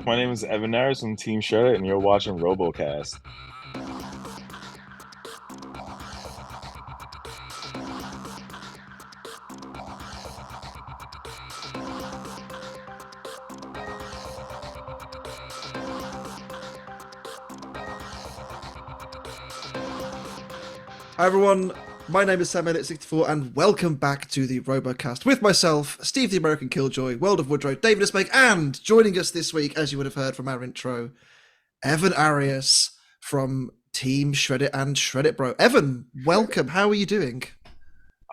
My name is Evan Arias from Team Shreddit, and you're watching RoboCast. Hi everyone, my name is Sam64 and welcome back to the RoboCast with myself, Steve the American Killjoy, World of Woodrow DavidofSmeg, and joining us this week, as you would have heard from our intro, Evan Arias from Team Shreddit and Shreddit Bro. Evan, welcome. How are you doing?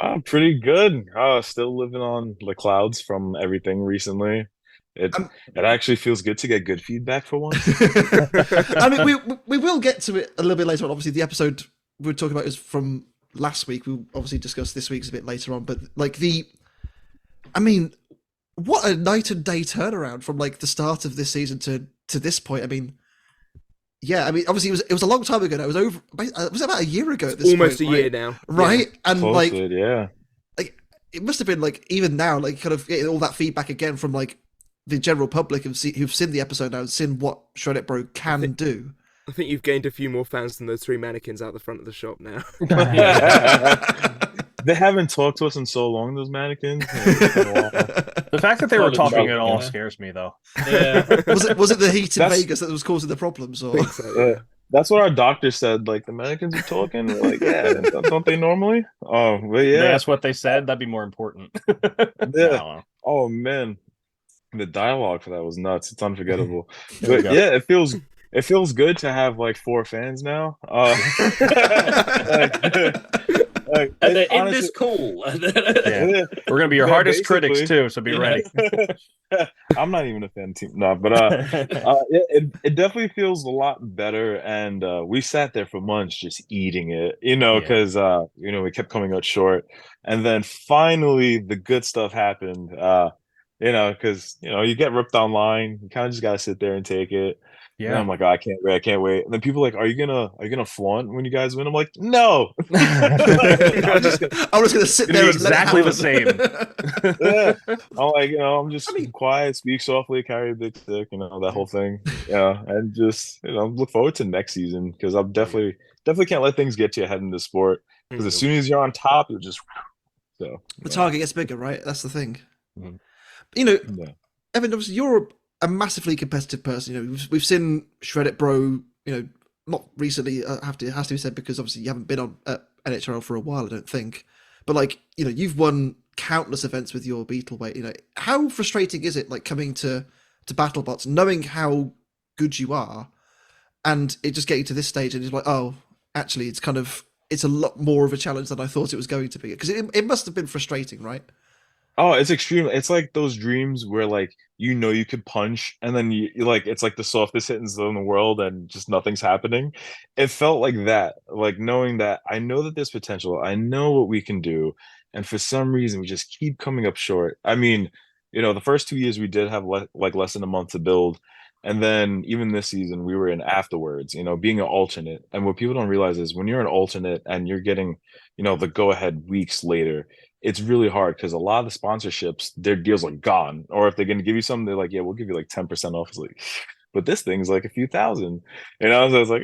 I'm pretty good. Still living on the clouds from everything recently. It actually feels good to get good feedback for once. I mean, we will get to it a little bit later on. Obviously, the episode we're talking about is from last week. We'll obviously discuss this week's a bit later on, but what a night and day turnaround from like the start of this season to this point. Obviously it was a long time ago now. It was over. Was it about a year ago at this almost point, a year now, right? Yeah. And close like, to it, yeah, like it must have been like even now, like kind of getting all that feedback again from like the general public who've seen the episode now and seen what Shreddit Bro can do. I think you've gained a few more fans than those three mannequins out the front of the shop now. They haven't talked to us in so long, those mannequins. The fact that they were talking at all scares me, though. Yeah. Was it the heat in Vegas that was causing the problems? Or? That's what our doctor said. Like, the mannequins are talking. We're like, yeah, don't they normally? Oh, but yeah. That's what they said. That'd be more important. Yeah. Oh, man. The dialogue for that was nuts. It's unforgettable. But yeah, it feels good to have like 4 fans now. In this call. Yeah. We're gonna be your hardest critics too, so be ready. I'm not even a fan team, no, but it definitely feels a lot better. And we sat there for months just eating it, because we kept coming out short, and then finally the good stuff happened. Because you get ripped online, you kind of just gotta sit there and take it. Yeah, and I'm like, oh, I can't wait. And then people are like, are you gonna flaunt when you guys win? I'm like, no. I'm just gonna sit there exactly the same. Yeah. I'm like, I'm just quiet, speak softly, carry a big stick, that whole thing. Yeah, and just look forward to next season because I'm definitely can't let things get to your head in this sport because as soon as you're on top, you'll just so the target gets bigger, right? That's the thing. Mm-hmm. Evan, obviously you're a massively competitive person. We've seen Shreddit Bro, not recently, has to be said, because obviously you haven't been on NHRL for a while, I don't think. But you've won countless events with your beetle weight. How frustrating is it coming to BattleBots, knowing how good you are, and it just getting to this stage and it's like, oh, actually it's a lot more of a challenge than I thought it was going to be, because it must have been frustrating, right? Oh, it's extreme. It's like those dreams where you could punch and then you it's like the softest hit in the world and just nothing's happening. It felt like that, knowing that I know that there's potential. I know what we can do. And for some reason we just keep coming up short. I mean, the first 2 years we did have less than a month to build. And then even this season we were in afterwards, being an alternate. And what people don't realize is when you're an alternate and you're getting, the go ahead weeks later, it's really hard because a lot of the sponsorships, their deals are gone. Or if they're going to give you something, they're like, yeah, we'll give you 10% off. It's like, but this thing's like a few thousand, so it's like,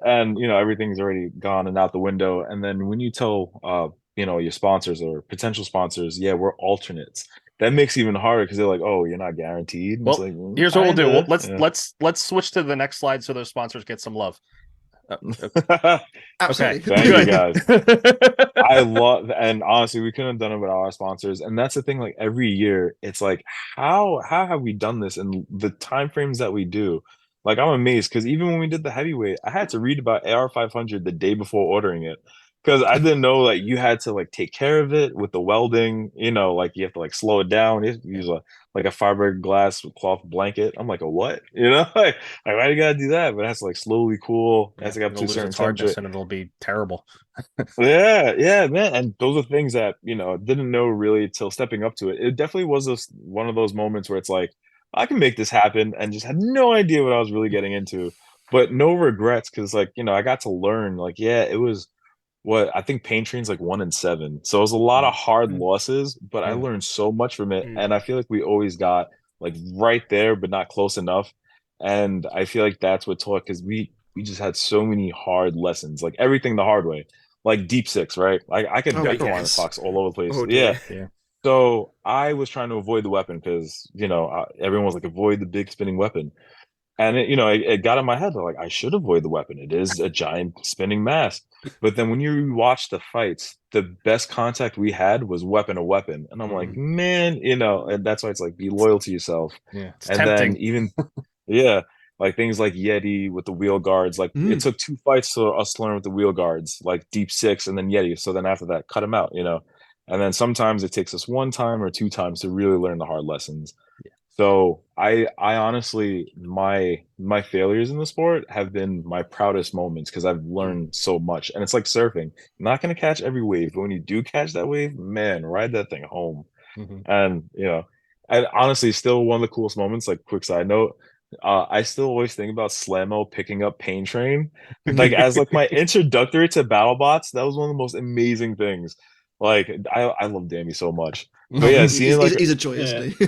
and everything's already gone and out the window. And then when you tell, your sponsors or potential sponsors, yeah, we're alternates, that makes it even harder because they're like, oh, you're not guaranteed. Well, here's what we'll do. Let's switch to the next slide so those sponsors get some love. Okay. Thank you guys. I love, and honestly, we couldn't have done it without our sponsors. And that's the thing, every year it's like, how have we done this in the time frames that we do? I'm amazed because even when we did the heavyweight, I had to read about AR 500 the day before ordering it because I didn't know you had to take care of it with the welding, you have to slow it down. You have to use a fiberglass cloth blanket. I'm like, a what? Why do you gotta do that? But it has to slowly cool. It has to get up to a certain temperature, and it'll be terrible. yeah, man. And those are things that didn't know really till stepping up to it. It definitely was one of those moments where it's like, I can make this happen, and just had no idea what I was really getting into, but no regrets because I got to learn. It was what I think pain train's 1 in 7. So it was a lot of hard losses, but I learned so much from it. And I feel like we always got like right there, but not close enough. And I feel like that's what taught because we just had so many hard lessons, like everything the hard way, like deep six, right? Like I could deck around the fox all over the place. Oh, Yeah. dear. So I was trying to avoid the weapon because everyone was like avoid the big spinning weapon. And it got in my head like I should avoid the weapon. It is a giant spinning mass. But then when you watch the fights, the best contact we had was weapon to weapon. And I'm like, man, and that's why it's like be loyal to yourself. Yeah, it's and tempting. then even like things like Yeti with the wheel guards. Like it took 2 fights for us to learn with the wheel guards, like deep six and then Yeti. So then after that, cut them out, And then sometimes it takes us 1 time or 2 times to really learn the hard lessons. So I honestly, my failures in the sport have been my proudest moments because I've learned so much. And it's like surfing. You're not going to catch every wave, but when you do catch that wave, man, ride that thing home. And and honestly, still one of the coolest moments. Like quick side note, I still always think about Slammo picking up Pain Train, like as like my introductory to BattleBots. That was one of the most amazing things. Like I love Dammy so much. But yeah, seeing he's a joy, isn't he?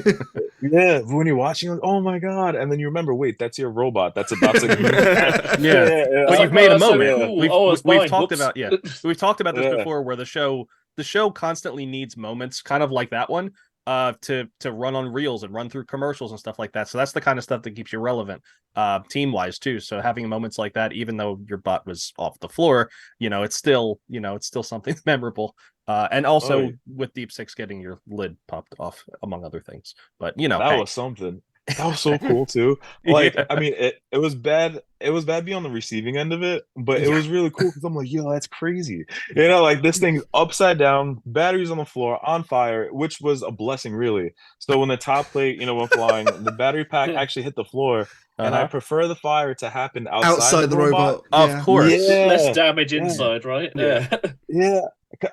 Yeah, when you're watching, like, oh my god, and then you remember, wait, that's your robot. That's about to. But you've made a moment. Cool. We've talked about we've talked about this before, where the show constantly needs moments, kind of like that one, to run on reels and run through commercials and stuff like that. So that's the kind of stuff that keeps you relevant, team wise too. So having moments like that, even though your bot was off the floor, it's still something memorable. And also with Deep Six getting your lid popped off, among other things. But that was something. That was so cool too. Like, I mean, it was bad. It was bad being on the receiving end of it, but it was really cool because I'm like, yo, that's crazy. Like this thing's upside down, batteries on the floor, on fire, which was a blessing, really. So when the top plate, went flying, the battery pack actually hit the floor. And I prefer the fire to happen outside the robot. Of course. Yeah. Less damage inside, right? Yeah.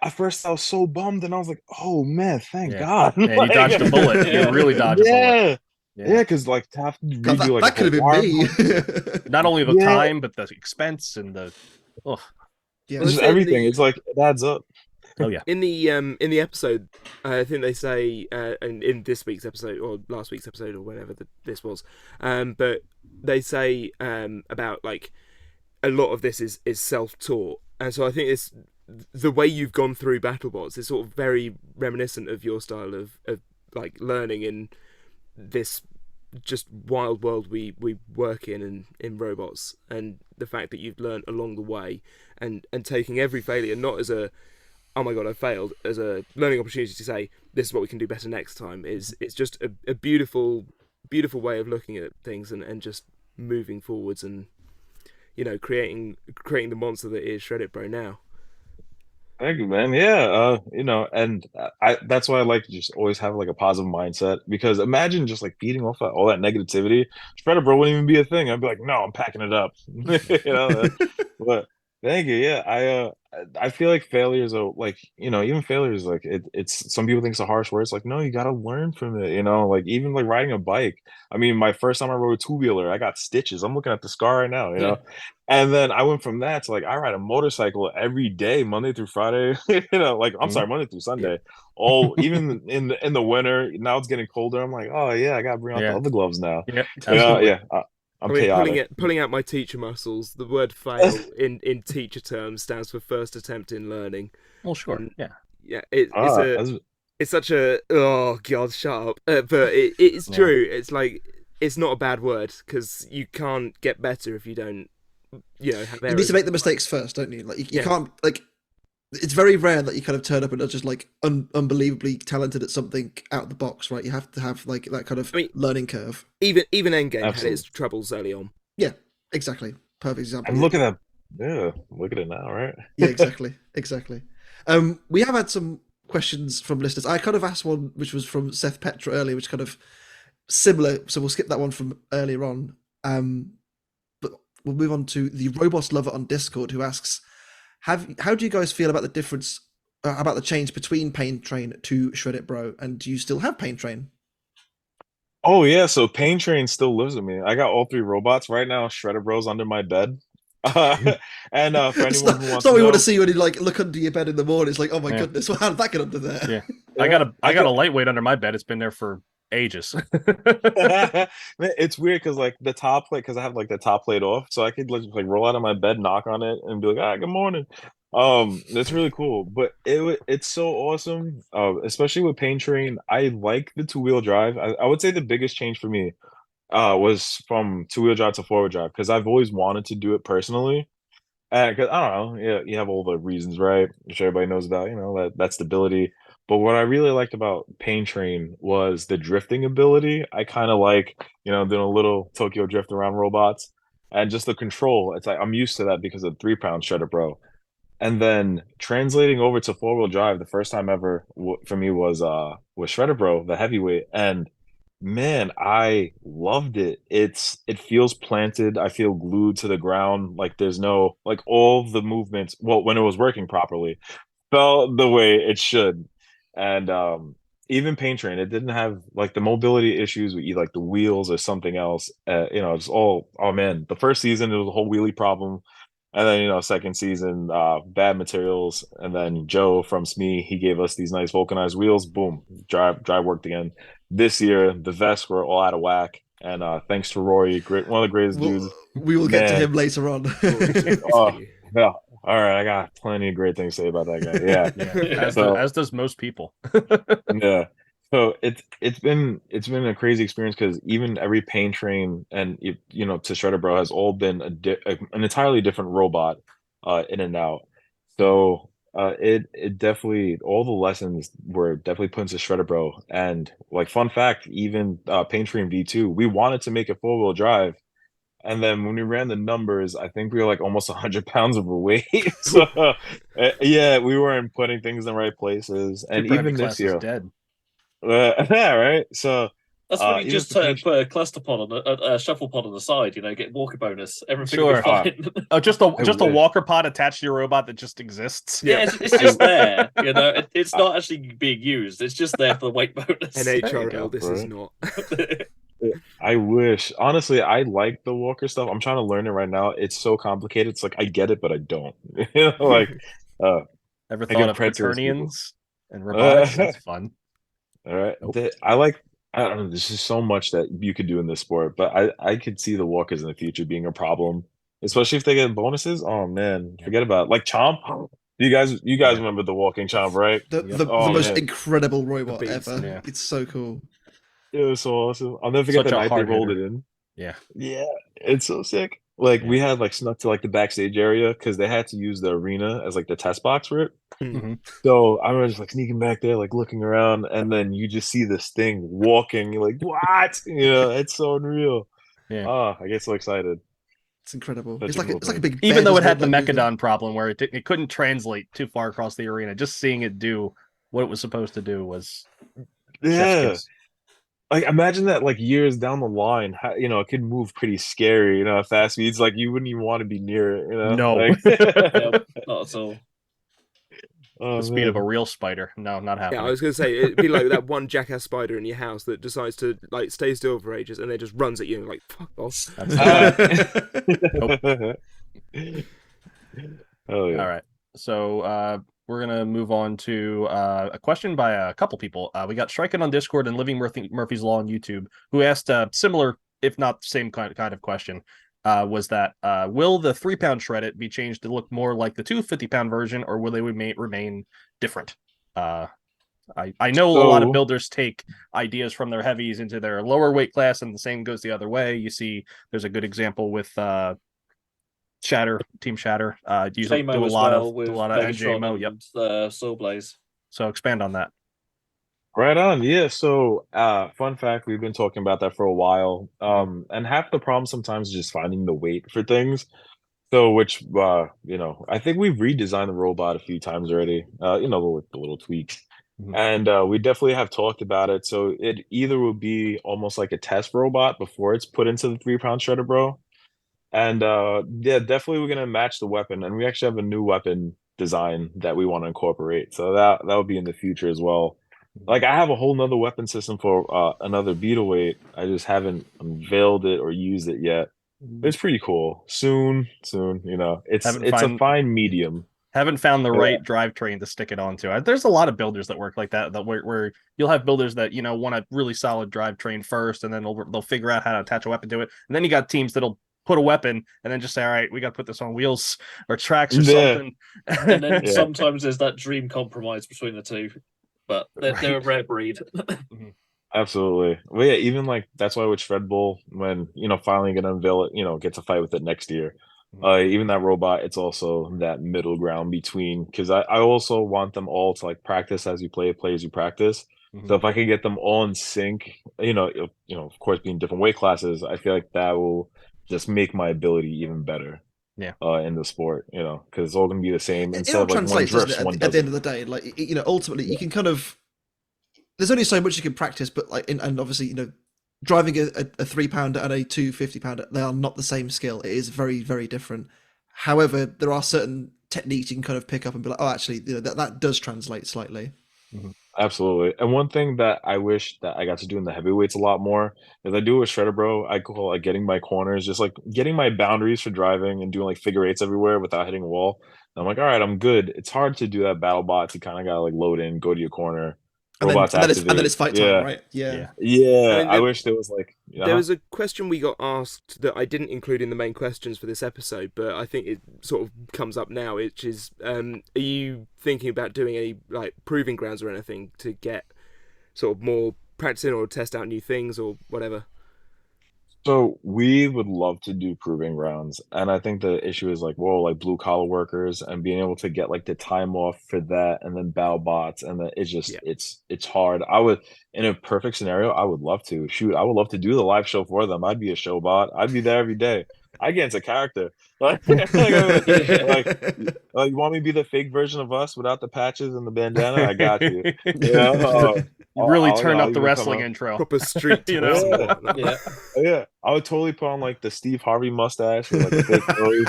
At first I was so bummed and I was like, oh man, thank God. Yeah, you dodged a bullet. You really dodged a bullet. Yeah, because like to have to redo that could have been me. Not only the time, but the expense and the just everything. It's like it adds up. Oh yeah. In the episode, I think they say, and in this week's episode or last week's episode or whenever this was, but they say about like a lot of this is self-taught, and so I think it's the way you've gone through BattleBots is sort of very reminiscent of your style of like learning in this just wild world we work in robots, and the fact that you've learned along the way and taking every failure not as a oh my god I failed, as a learning opportunity to say this is what we can do better next time. It's just a beautiful way of looking at things and just moving forwards and creating the monster that is Shreddit Bro now. Thank you, man. Yeah, and that's why I like to just always have like a positive mindset, because imagine just like feeding off all that negativity. Shredder Bro wouldn't even be a thing. I'd be like, no, I'm packing it up. But thank you. Yeah, I feel like failures are like, even failures, like it's some people think it's a harsh word. It's like, no, you got to learn from it. Like even like riding a bike. I mean, my first time I rode a 2-wheeler, I got stitches. I'm looking at the scar right now, And then I went from that to like I ride a motorcycle every day, Monday through Friday. Like I'm sorry, Monday through Sunday. Even in the winter. Now it's getting colder. I'm like, oh yeah, I gotta bring out the other gloves now. I'm chaotic. Pulling out my teacher muscles. The word "fail" in teacher terms stands for first attempt in learning. Well, sure. And, it's such a oh god, shut up. But it's true. It's like it's not a bad word because you can't get better if you don't. Have you need to make the mistakes first, don't you? Like you can't like. It's very rare that you kind of turn up and are just like unbelievably talented at something out of the box, right? You have to have like that kind of learning curve. Even Endgame had its troubles early on. Yeah, exactly. Perfect example. And look at that. Yeah, look at it now, right? Yeah, exactly. We have had some questions from listeners. I kind of asked one which was from Seth Petra earlier, which kind of similar. So we'll skip that one from earlier on. But we'll move on to the Robot Lover on Discord, who asks, how do you guys feel about the difference, about the change between Pain Train to Shreddit Bro, and do you still have Pain Train? Oh yeah, so Pain Train still lives with me. I got all 3 robots right now. Shreddit Bro's under my bed. And for anyone who wants to know, we want to see when you like look under your bed in the morning. It's like, oh my goodness, well, how did that get under there? Yeah, I got a lightweight under my bed. It's been there for ages. It's weird because like the top plate, because I have like the top plate off, so I could like roll out of my bed, knock on it, and be like, "Ah, good morning." That's really cool. But it's so awesome. Especially with Pain Train, I like the two-wheel drive. I would say the biggest change for me was from two-wheel drive to four-wheel drive because I've always wanted to do it personally. Cause I don't know, yeah, you have all the reasons, right? Which everybody knows about, that stability. But what I really liked about Pain Train was the drifting ability. I kind of like, doing a little Tokyo drift around robots and just the control. It's like I'm used to that because of 3 pound Shredder Bro. And then translating over to four-wheel drive, the first time ever for me was Shredder Bro, the heavyweight, and man, I loved it. It feels planted. I feel glued to the ground. Like there's no like all the movements. Well, when it was working properly, felt the way it should. And even Paint Train, it didn't have like the mobility issues with like the wheels or something else. It's all, oh man, the first season it was a whole wheelie problem. And then, second season, bad materials. And then Joe from SME, he gave us these nice vulcanized wheels. Boom, drive worked again. This year, the vests were all out of whack. And thanks to Rory, one of the greatest dudes. We will get to him later on. Oh, yeah. All right, I got plenty of great things to say about that guy. Yeah. As does most people. Yeah. So it's been a crazy experience because even every Pain Train and to Shredder Bro has all been an entirely different robot in and out. So it definitely, all the lessons were definitely put into Shredder Bro. And like fun fact, even Pain Train V2, we wanted to make it four-wheel drive. And then when we ran the numbers, I think we were like almost 100 pounds overweight. So yeah, we weren't putting things in the right places. And even this year, dead. Yeah, right. So that's when you just put a cluster pod on a shuffle pod on the side. Get walker bonus. Everything will be fine. Just a walker pod attached to your robot that just exists. Yeah, it's just there. It's not actually being used. It's just there for the weight bonus. NHRL, this is not. I wish. Honestly, I like the walker stuff. I'm trying to learn it right now. It's so complicated. It's like I get it, but I don't. Ever thought of Quaternions and robotics? That's fun. All right. Nope. I don't know. There's just so much that you could do in this sport, but I could see the walkers in the future being a problem, especially if they get bonuses. Oh man, forget about it. Like Chomp. You guys remember the walking Chomp, right? The most incredible robot ever. Yeah. It's so cool. It was so awesome. I'll never forget the night they rolled it in. Yeah. Yeah. It's so sick. Like we had like snuck to like the backstage area because they had to use the arena as like the test box for it. Mm-hmm. So I was just like sneaking back there, like looking around, and then you just see this thing walking. You're like, what? It's so unreal. Yeah. Oh, I get so excited. It's incredible. It's like a big. Even though it had the Mechadon problem where it couldn't translate too far across the arena, just seeing it do what it was supposed to do was. Like imagine that like years down the line, it could move pretty scary, at fast speeds. Like you wouldn't even want to be near it, No. Like... Not at all. Oh, the speed of a real spider. No, not happening. Yeah, I was going to say, it'd be like that one jackass spider in your house that decides to like stay still for ages and then just runs at you and like, fuck off. Oh, yeah. All right. So we're going to move on to a question by a couple people. We got Striking on Discord and Living Murphy's Law on YouTube, who asked a similar, if not the same kind of question. Was that will the 3-pound Shreddit be changed to look more like the 250-pound version, or will they remain different? I know a lot of builders take ideas from their heavies into their lower weight class, and the same goes the other way. You see, there's a good example with Shatter, Team Shatter. Do a lot of NJMO. Yep. Soul Blaze. So expand on that. Right on. Yeah. So, fun fact, we've been talking about that for a while. And half the problem sometimes is just finding the weight for things. So, which, I think we've redesigned the robot a few times already, with the little tweaks. Mm-hmm. And we definitely have talked about it. So it either will be almost like a test robot before it's put into the 3-pound Shredder Bro. And yeah, definitely we're going to match the weapon. And we actually have a new weapon design that we want to incorporate. So that will be in the future as well. Like I have a whole nother weapon system for another beetle weight. I just haven't unveiled it or used it yet. It's pretty cool. Soon, it's a fine medium. Haven't found the right drivetrain to stick it onto. There's a lot of builders that work like that. Where you'll have builders that want a really solid drivetrain first, and then they'll figure out how to attach a weapon to it. And then you got teams that'll put a weapon and then just say, all right, we got to put this on wheels or tracks or something. And then sometimes there's that dream compromise between the two, but they're a rare breed. Absolutely. Well, yeah, even like that's why with Shred Bull, when finally gonna unveil it, get to fight with it next year. Even that robot, it's also that middle ground between, because I also want them all to like practice as you play as you practice. So if I can get them all in sync, of course being different weight classes, I feel like that will just make my ability even better. Yeah. In the sport, because it's all gonna be the same. Instead of like one drifts, at the end of the day, like ultimately you can kind of. There's only so much you can practice, but like, and obviously driving a 3-pounder and a 250-pounder, they are not the same skill. It is very, very different. However, there are certain techniques you can kind of pick up and be like, oh, actually, that does translate slightly. Absolutely. And one thing that I wish that I got to do in the heavyweights a lot more is I do with Shredder Bro, I call like getting my corners, just like getting my boundaries for driving and doing like figure eights everywhere without hitting a wall. And I'm like, all right, I'm good. It's hard to do that BattleBots. You kind of got to like load in, go to your corner. And then it's fight time, right? Yeah. I wish there was like... There was a question we got asked that I didn't include in the main questions for this episode, but I think it sort of comes up now, which is, are you thinking about doing any like proving grounds or anything to get sort of more practicing or test out new things or whatever? So we would love to do proving grounds, and I think the issue is like, like blue collar workers and being able to get like the time off for that, and then BattleBots, and then it's just it's hard. I would, in a perfect scenario, I would love to I would love to do the live show for them. I'd be a show bot. I'd be there every day. I get into character. Like, you want me to be the fake version of us without the patches and the bandana? I got you. You really turned up the wrestling intro. Proper street, Yeah. I would totally put on like the Steve Harvey mustache, or, like the fake Phillies.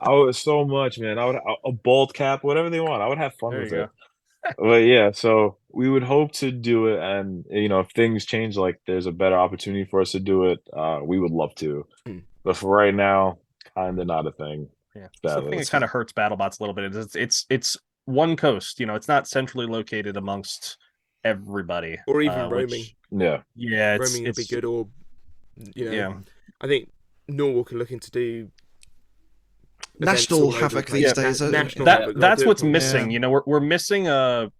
I would so much, man. I would a bald cap, whatever they want. I would have fun with it. But yeah, so we would hope to do it, and if things change, like there's a better opportunity for us to do it, we would love to. But for right now, kind of not a thing. Yeah, so I think it kind of hurts BattleBots a little bit. It's one coast, it's not centrally located amongst everybody, or even roaming. Roaming would be good, or I think Norwalk are looking to do national havoc these days. That's what's missing. We're missing a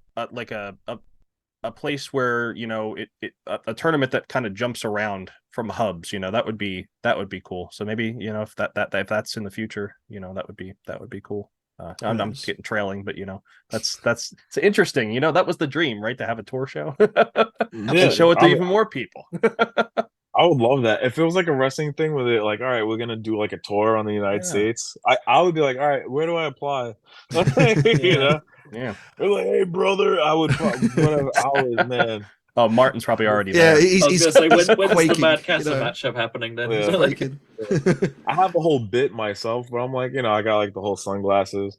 place where a tournament that kind of jumps around from hubs. That would be cool. So maybe if that's in the future, that would be cool. I'm getting trailing, but that's it's interesting. That was the dream, right? To have a tour show and show it to even more people. I would love that. If it was like a wrestling thing where they're like, all right, we're going to do like a tour on the United States, I would be like, all right, where do I apply? Yeah. They're like, hey, brother, I would whatever hours, man. Oh, Martin's probably already there. Yeah, he's going to say, when's the Mad Castle matchup happening then? I have a whole bit myself, but I'm like, I got like the whole sunglasses.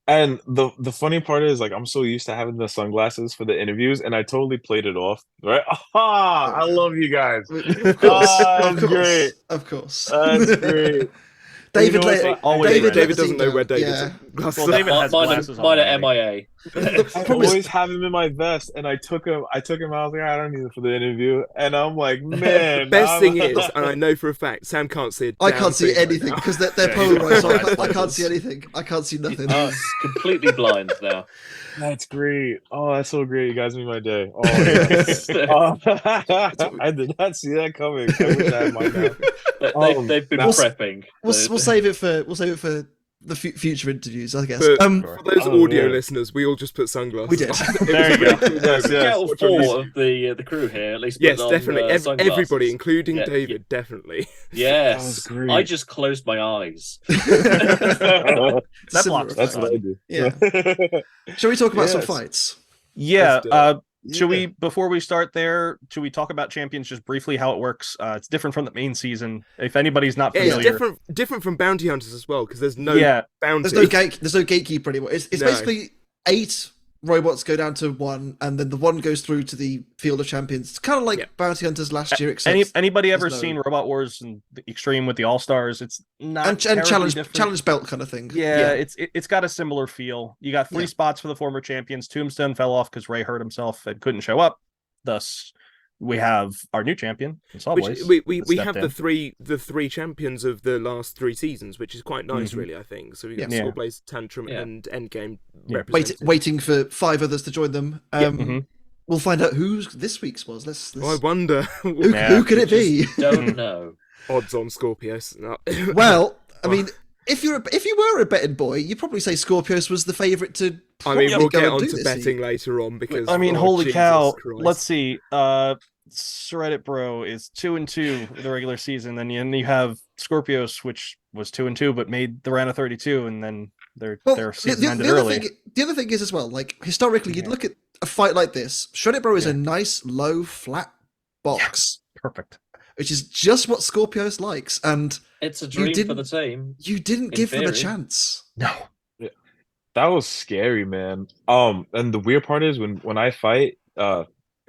And the funny part is, like, I'm so used to having the sunglasses for the interviews, and I totally played it off. Right? I love you guys. Of course. Great. Of course. That's great. David doesn't know where David's Well, David has glasses on. Mine are MIA. I always have him in my vest, and I took him. I was like, I don't need it for the interview, and I'm like, man. Best thing is, and I know for a fact, Sam can't see it. I can't see anything because they're polarized. So I can't see anything. I can't see nothing. He's completely blind now. That's great. Oh, that's so great. You guys made my day. Oh, yes. I did not see that coming. I wish I had mine now. They've been prepping. We'll save it for the future interviews, I guess. For those audio listeners, we all just put sunglasses. We did. There you go. Yes. Get four of the crew here, at least. Yes, definitely. Everybody, including David, definitely. Yes. I just closed my eyes. That's what I do. Yeah. Shall we talk about some fights? Yeah. Should we, before we start there, should we talk about Champions just briefly, how it works? It's different from the main season. If anybody's not familiar. It's different from Bounty Hunters as well, because there's no bounty. There's no gatekeeper anymore. It's basically 8 robots go down to 1, and then the 1 goes through to the Field of Champions. It's kind of like Bounty Hunters last year, except anybody ever seen Robot Wars and Extreme with the All Stars? It's not and challenge belt kind of thing. Yeah, it's got a similar feel. You got 3 spots for the former champions. Tombstone fell off because Ray hurt himself and couldn't show up. Thus, we have our new champion, Sawboys. We have the three champions of the last 3 seasons, which is quite nice, really. I think so. We got Sawblaze, Tantrum, and Endgame. Waiting for 5 others to join them. We'll find out who this week's was. Let's... I wonder who could it be? Don't know. Odds on Skorpios. No. Well, I mean, if you were a betting boy, you'd probably say Skorpios was the favourite to. I mean, we'll get on to betting later on because. I mean, holy cow! Christ. Let's see. Shreddit Bro is 2-2 in the regular season. Then you have Skorpios, which was 2-2, but made the round of 32, and then their season ended early. The other thing is as well, like historically, you'd look at a fight like this. Shreddit Bro is a nice, low, flat box. Perfect. Which is just what Skorpios likes, and it's a dream for the team. You didn't give them a chance. No. That was scary, man. And the weird part is when I fight,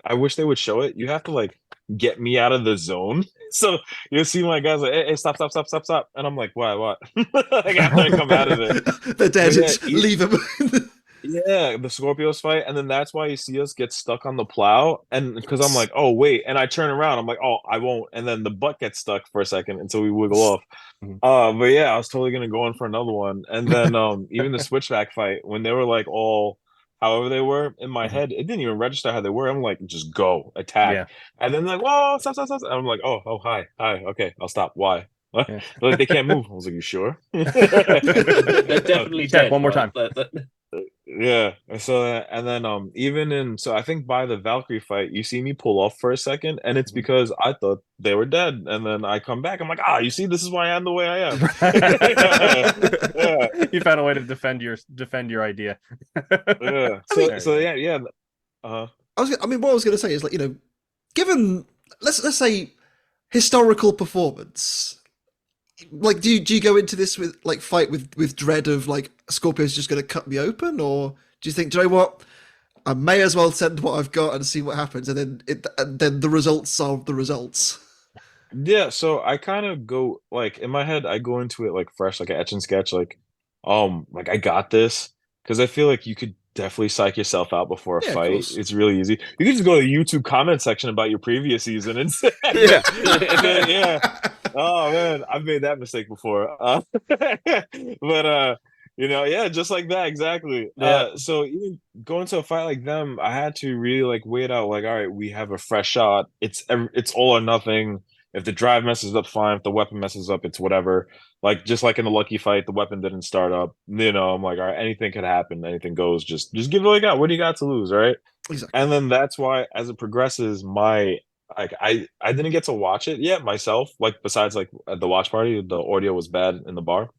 I wish they would show it. You have to like get me out of the zone. So you'll see my guys like, hey, stop. And I'm like, why, what? Like after I come out of it. They're dead. Leave them. Yeah, the Skorpios fight. And then that's why you see us get stuck on the plow. And because I'm like, oh, wait. And I turn around. I'm like, oh, I won't. And then the butt gets stuck for a second until we wiggle off. But yeah, I was totally going to go in for another one. And then even the Switchback fight, when they were like all however they were, in my head, it didn't even register how they were. I'm like, just go, attack. Yeah. And then like, whoa, stop. And I'm like, oh, hi, okay, I'll stop. Why? Yeah. Like they can't move. I was like, you sure? They're definitely dead. One more time. Yeah. So and then so I think by the Valkyrie fight, you see me pull off for a second, and it's because I thought they were dead, and then I come back. I'm like, you see, this is why I am the way I am. Yeah. You found a way to defend your idea. Yeah. So yeah. What I was going to say is like, given let's say historical performance. Like, do you go into this with like fight with dread of like Skorpio's just going to cut me open, or do you think, do you know what, I may as well send what I've got and see what happens, and then the results are the results? Yeah, so I kind of go like in my head, I go into it like fresh, like an etch and sketch, like I got this, because I feel like you could definitely psych yourself out before a fight. It's really easy. You can just go to the YouTube comment section about your previous season and say, yeah. Oh man, I've made that mistake before. But just like that, exactly. Yeah. So even going to a fight like them, I had to really like weigh it out. Like, all right, we have a fresh shot. It's all or nothing. If the drive messes up, fine. If the weapon messes up, it's whatever. Like just like in the Lucky fight, the weapon didn't start up. I'm like, all right, anything could happen. Anything goes. Just give it all you got. What do you got to lose, right? Exactly. And then that's why, as it progresses, I didn't get to watch it yet myself. Like besides like at the watch party, the audio was bad in the bar.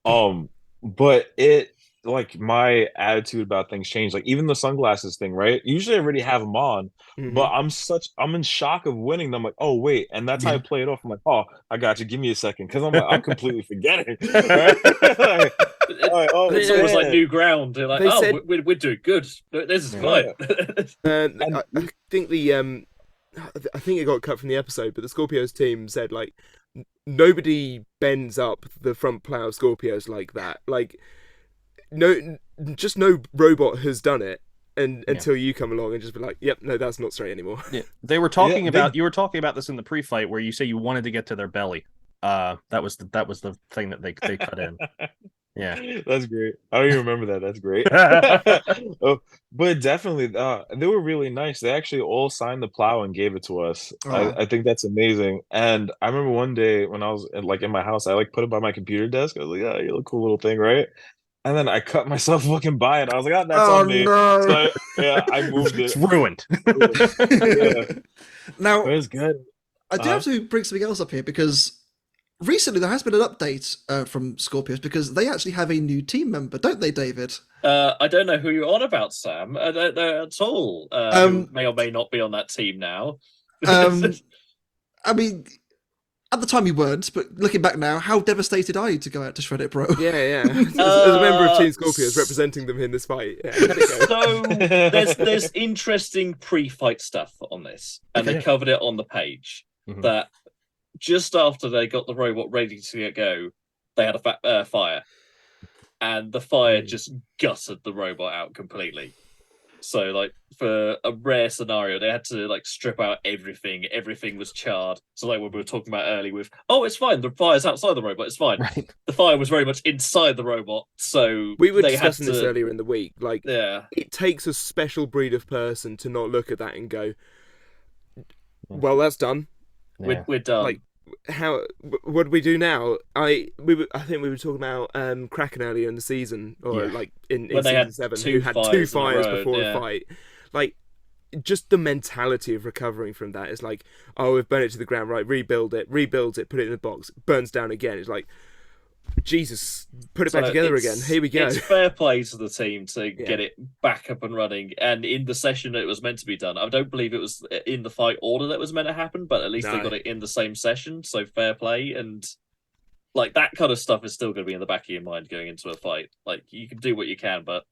But it like my attitude about things changed. Like even the sunglasses thing, right? Usually I already have them on, but I'm in shock of winning them. I'm like, oh wait, and that's how I play it off. I'm like, oh, I got you. Give me a second, because I'm completely forgetting. Right? It's almost like new ground. They're like, we're doing good. This is fine. I think I think it got cut from the episode, but the Skorpios team said like nobody bends up the front plow of Skorpios like that. Like no robot has done it, and until you come along and just be like, yep, no, that's not straight anymore. Yeah. They were talking about you were talking about this in the pre-fight where you say you wanted to get to their belly. That was the thing that they cut in. Yeah, that's great. I don't even remember that. That's great. But definitely, they were really nice. They actually all signed the plow and gave it to us. I think that's amazing. And I remember one day when I was like in my house, I like put it by my computer desk. I was like, yeah, you look cool little thing, right? And then I cut myself looking by it. I was like, that's on me. No. So, I moved it. It's ruined. Now, it was good. I do have to bring something else up here, because recently there has been an update from Skorpios, because they actually have a new team member, don't they, David? I don't know who you're on about, Sam. I don't know at all. Who may or may not be on that team now. I mean, at the time you weren't, but looking back now, how devastated are you to go out to Shreddit Bro? Yeah. As a member of Team Skorpios representing them in this fight, how'd it go? So there's interesting pre-fight stuff on this, and they covered it on the page. That just after they got the robot ready to go, they had a fire, and the fire just gutted the robot out completely. So, like, for a rare scenario, they had to, like, strip out everything. Everything was charred. So, like, what we were talking about earlier with, it's fine, the fire's outside the robot, it's fine. Right. The fire was very much inside the robot, so we were discussing this earlier in the week. Like, it takes a special breed of person to not look at that and go, well, that's done. We're done. Like, what do we do now? I think we were talking about Kraken earlier in the season, or like in season 7, who had 2 fires before a fight. Like, just the mentality of recovering from that is like, we've burnt it to the ground, right? Rebuilds it, put it in the box, burns down again. It's like, Jesus, put it back together again. Here we go. It's fair play to the team to get it back up and running. And in the session that it was meant to be done, I don't believe it was in the fight order that was meant to happen, but at least they got it in the same session. So fair play. And like that kind of stuff is still going to be in the back of your mind going into a fight. Like you can do what you can, but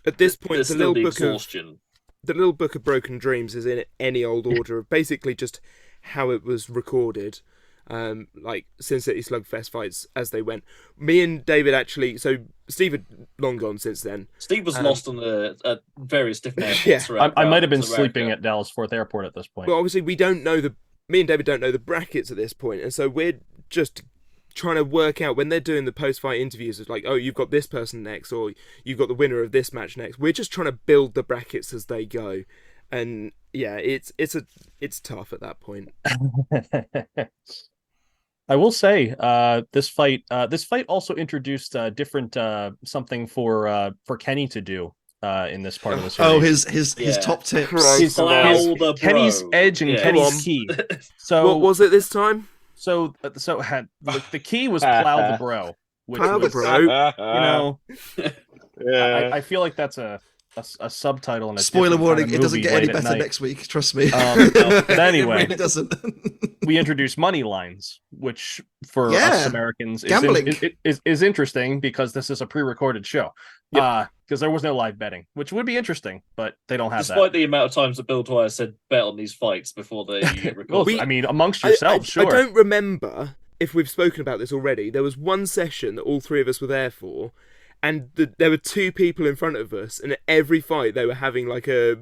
at this point, there's still the exhaustion. The little book of Broken Dreams is in any old order of basically just how it was recorded. Like Sin City Slugfest fights as they went. Me and David actually, so Steve had long gone since then. Steve was lost on the various different airports. I might have been sleeping at Dallas Fort Airport at this point. Well, obviously me and David don't know the brackets at this point, and so we're just trying to work out when they're doing the post-fight interviews. It's like, you've got this person next, or you've got the winner of this match next. We're just trying to build the brackets as they go, and it's tough at that point. I will say, this fight also introduced different something for Kenny to do in this part of the series. His top tips. Kenny's edge and Kenny's key. So what was it this time? So the key was plow the bro. Plow the bro. I feel like that's a subtitle and a spoiler warning. It doesn't get any better next week. Trust me. But anyway, it really doesn't. We introduced money lines, which for us Americans is interesting because this is a pre-recorded show. Because there was no live betting, which would be interesting, but they don't have that. Despite the amount of times that Bill Dwyer said bet on these fights before they record. I mean, amongst yourselves, sure. I don't remember if we've spoken about this already. There was one session that all three of us were there for, and there were 2 people in front of us, and at every fight they were having like a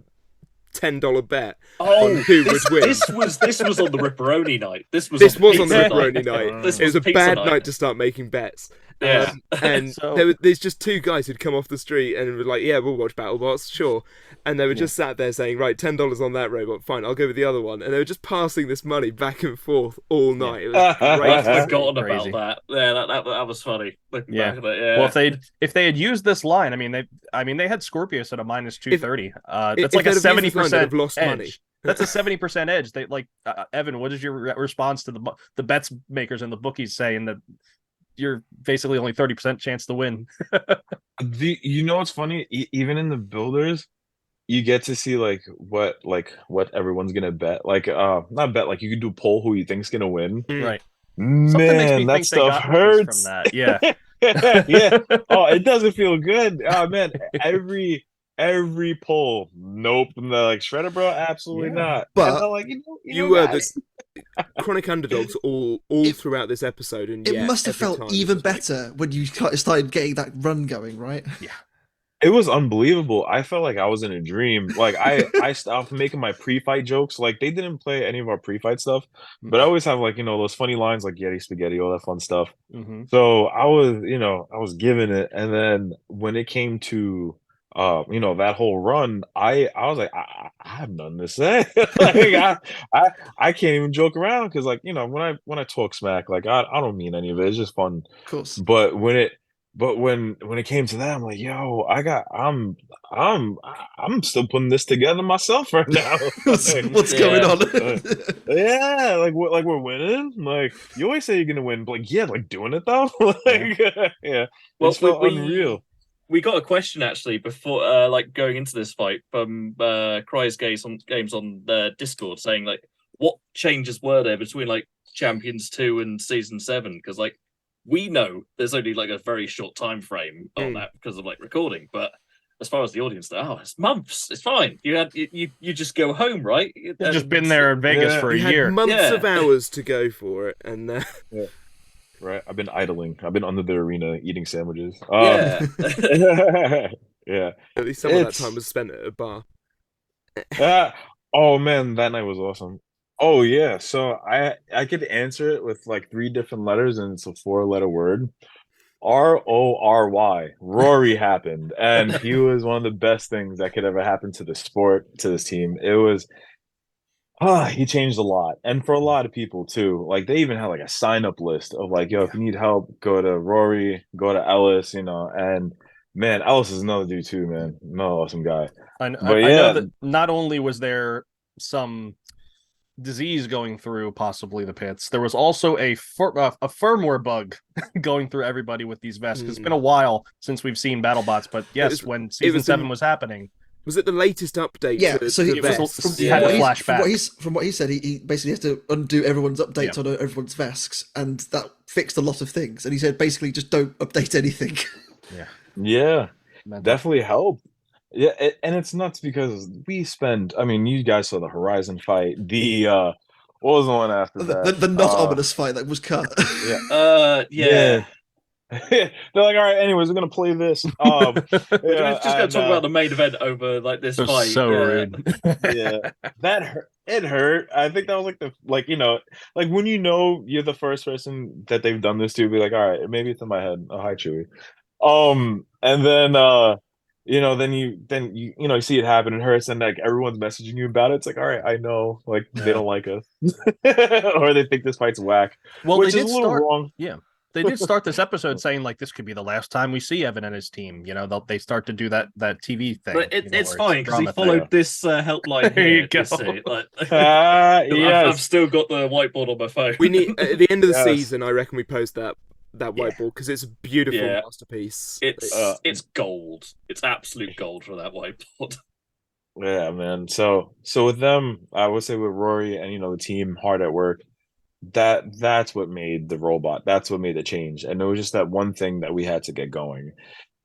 $10 bet on who would win. This was on the Ripperoni night. This was on the Ripperoni night. It was a bad night to start making bets. Yeah. And there's just 2 guys who'd come off the street and were like, yeah, we'll watch BattleBots, sure. And they were just sat there saying, right, $10 on that robot, fine, I'll go with the other one. And they were just passing this money back and forth all night. It was great. I'd forgotten about that. Yeah, that was funny. Looking back at it, Well, if they had used this line, I mean they had Skorpios at a -230. That's like a 70% lost edge. Money. That's a 70% edge. They Evan, what is your response to the bets makers and the bookies saying that you're basically only 30% chance to win? What's funny? Even in the builders, you get to see what everyone's gonna bet. Not bet, you could do a poll who you think's gonna win. Right. Man, that stuff hurts. From that. Yeah. Yeah. Oh, it doesn't feel good. Oh man, every poll, nope. And they're like, Shreddit Bro, absolutely not. But you were the chronic underdogs all throughout this episode, and it must have felt even better when you started getting that run going, right? Yeah. It was unbelievable. I felt like I was in a dream. I stopped making my pre-fight jokes. They didn't play any of our pre-fight stuff, but I always have those funny lines like Yeti Spaghetti, all that fun stuff. Mm-hmm. So I was giving it, and then when it came to that whole run, I was like, I have nothing to say. I can't even joke around because when I talk smack, I don't mean any of it. It's just fun. Of course. But when it came to that, I'm like, yo, I'm still putting this together myself right now. What's going on? We're winning. You always say you're gonna win, but doing it though. Yeah. Well, it felt unreal. We got a question actually before, going into this fight from Cry's Games on the Discord saying what changes were there between like Champions 2 and Season 7? Because like we know there's only like a very short time frame on that because of like recording, but as far as the audience, it's months. It's fine. You just go home, right? You've just been there in Vegas for a year. Had months of hours to go for it, and right. I've been idling. I've been under the arena eating sandwiches. Yeah. Yeah. At least some of that time was spent at a bar. Oh man, that night was awesome. Oh yeah, so I could answer it with like 3 different letters, and it's a 4-letter word. RORY. Rory happened, and he was one of the best things that could ever happen to the sport, to this team. It was, he changed a lot, and for a lot of people too. Like they even had like a sign-up list of like, yo, if you need help, go to Rory, go to Ellis, and man, Ellis is another dude too, man. Another awesome guy. I know that not only was there some disease going through possibly the pits, there was also a firmware bug going through everybody with these vests. It's been a while since we've seen BattleBots, but yes, when Season 7 was happening. Was it the latest update? Yeah, so he had a flashback. From what he said, he basically has to undo everyone's updates on everyone's vests, and that fixed a lot of things. And he said basically just don't update anything. Yeah, definitely helped. Yeah, and it's nuts because we spend. I mean, you guys saw the Horizon fight. The what was the one after that? The not ominous fight that was cut. Yeah. They're like, all right. Anyways, we're gonna play this. We're just gonna talk about the main event over like this fight. So rude. Yeah, that hurt. It hurt. I think that was like when you're the first person that they've done this to, be like, all right, maybe it's in my head. Oh, hi, Chewie. And then you see it happen. It hurts, and like everyone's messaging you about it. It's like, all right, I know, like they don't like us, or they think this fight's whack. Well, which is a little wrong. Yeah, they did start this episode saying like this could be the last time we see Evan and his team. They start to do that TV thing. But it's fine because he followed this helpline. There you go. I've still got the whiteboard on my phone. We need at the end of the season. I reckon we post that whiteboard because it's a beautiful masterpiece. It's gold. It's absolute gold for that whiteboard. Yeah, man. So with them, I would say with Rory and the team hard at work, that's what made the robot. That's what made the change, and it was just that one thing that we had to get going,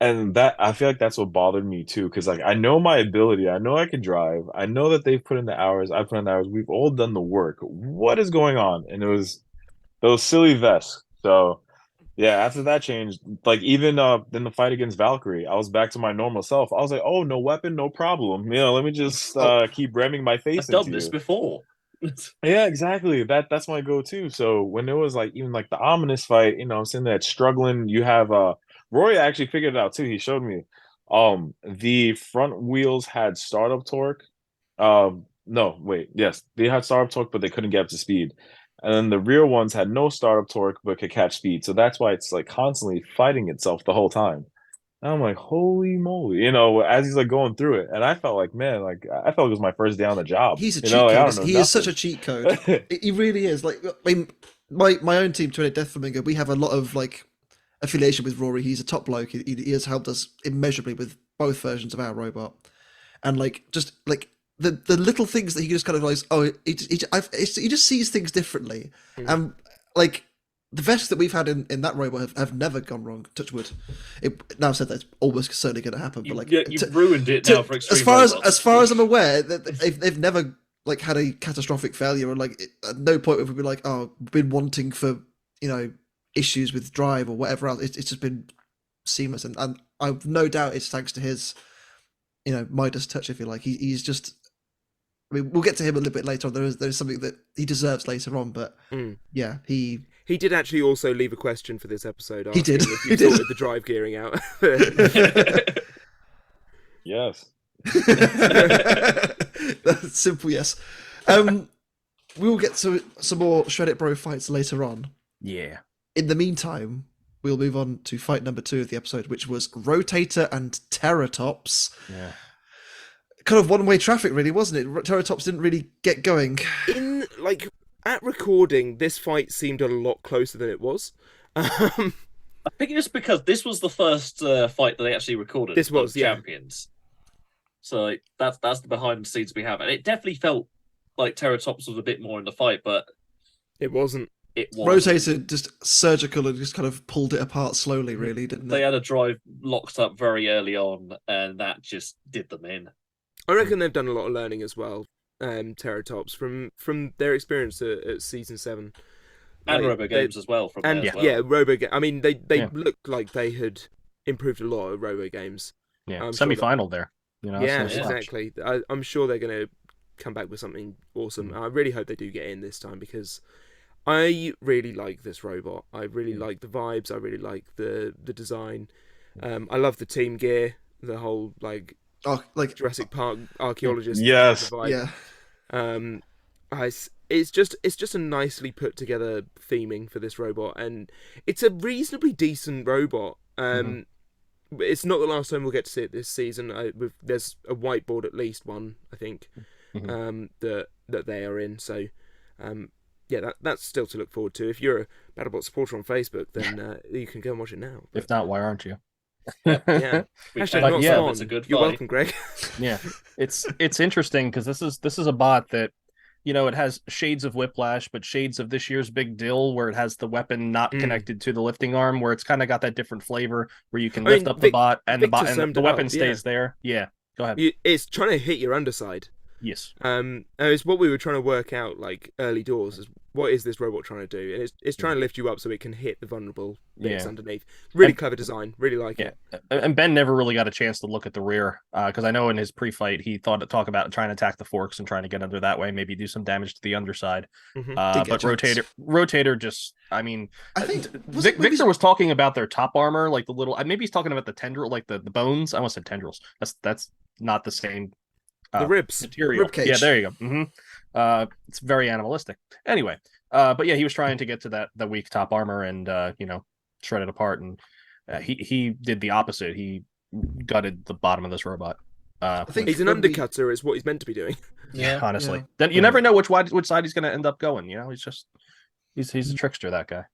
and that I feel like that's what bothered me too. Because like I know my ability, I know I can drive, I know that they've put in the hours, I put in the hours. We've all done the work. What is going on? And it was those silly vests. So. Yeah, after that change, like even in the fight against Valkyrie, I was back to my normal self. I was like, "Oh, no weapon, no problem. Let me just keep ramming my face." I've done this before. Yeah, exactly. That's my go-to. So when it was like even like the ominous fight, I'm sitting there struggling. You have Roy actually figured it out too. He showed me. The front wheels had startup torque. Yes, they had startup torque, but they couldn't get up to speed. And then the rear ones had no startup torque but could catch speed. So that's why it's like constantly fighting itself the whole time. And I'm like, holy moly, as he's like going through it. And I felt like, man, like I felt it was my first day on the job. He's a cheat code. He is such a cheat code. He really is. Like, I mean, my own team, Trinity Death Flamingo, we have a lot of like affiliation with Rory. He's a top bloke. He has helped us immeasurably with both versions of our robot. And like, just like, the little things that he just kind of like, he just sees things differently. And like the vests that we've had in that robot have never gone wrong. Touch wood. Now I've said that's almost certainly going to happen. But like, you've ruined it now for extreme. As far as I'm aware, they've never like had a catastrophic failure, or like at no point would we be like, oh, we've been wanting for issues with drive or whatever else. It's just been seamless, and I've no doubt it's thanks to his Midas touch, if you like. He's just. I mean, we'll get to him a little bit later on. There's something that he deserves later on, but yeah, he did actually also leave a question for this episode. He did. If you sorted the drive gearing out. Yes. That's simple. Yes. We will get to some more Shreddit Bro fights later on. Yeah. In the meantime, we'll move on to fight number 2 of the episode, which was Rotator and Terrortops. Yeah. Kind of one-way traffic, really, wasn't it? Terrortops didn't really get going. At recording, this fight seemed a lot closer than it was. I think it's because this was the first fight that they actually recorded. This was Champions. So that's the behind the scenes we have, and it definitely felt like Terrortops was a bit more in the fight, but it wasn't. It was. Rotator just surgical and just kind of pulled it apart slowly, really, didn't They it? had a drive locked up very early on, and that just did them in. I reckon they've done a lot of learning as well, Terrortops, from their experience at Season 7. And Robo Games as well. From there as well. Yeah, Robo Games. I mean, they looked like they had improved a lot at Robo Games. Yeah, semi-final there. You know, yeah, exactly. I'm sure they're going to come back with something awesome. I really hope they do get in this time because I really like this robot. I really like the vibes. I really like the design. I love the team gear. The whole like Jurassic Park archaeologist. Yes. Vibe. Yeah. It's just a nicely put together theming for this robot, and it's a reasonably decent robot. It's not the last time we'll get to see it this season. There's a whiteboard, at least one, I think, that they are in. So, yeah, that's still to look forward to. If you're a BattleBot supporter on Facebook, then you can go and watch it now. But, if not, why aren't you? Yeah, it's a good fight. You're welcome, Greg. Yeah, it's interesting because this is a bot that, you know, it has shades of Whiplash, but shades of this year's Big Dill, where it has the weapon not connected to the lifting arm, where it's kind of got that different flavor where you can lift up the bot and the weapon stays there. Yeah, go ahead. It's trying to hit your underside. Yes. It's what we were trying to work out, like early doors, is what is this robot trying to do, and it's trying to lift you up so it can hit the vulnerable bits underneath. Really clever design. Really like it. And Ben never really got a chance to look at the rear because I know in his pre-fight he thought to talk about trying to attack the forks and trying to get under that way, maybe do some damage to the underside. But Rotator just, I mean, I think Victor was talking about their top armor, like the little. Maybe he's talking about the tendril, like the bones. I almost said tendrils. That's not the same. The ribs, material. Rib cage. Yeah, there you go. It's very animalistic. Anyway, but yeah, he was trying to get to the weak top armor and shred it apart, and he did the opposite. He gutted the bottom of this robot. I think he's an undercutter, is what he's meant to be doing. Yeah, honestly. Then you never know which side he's going to end up going. You know, he's a trickster, that guy.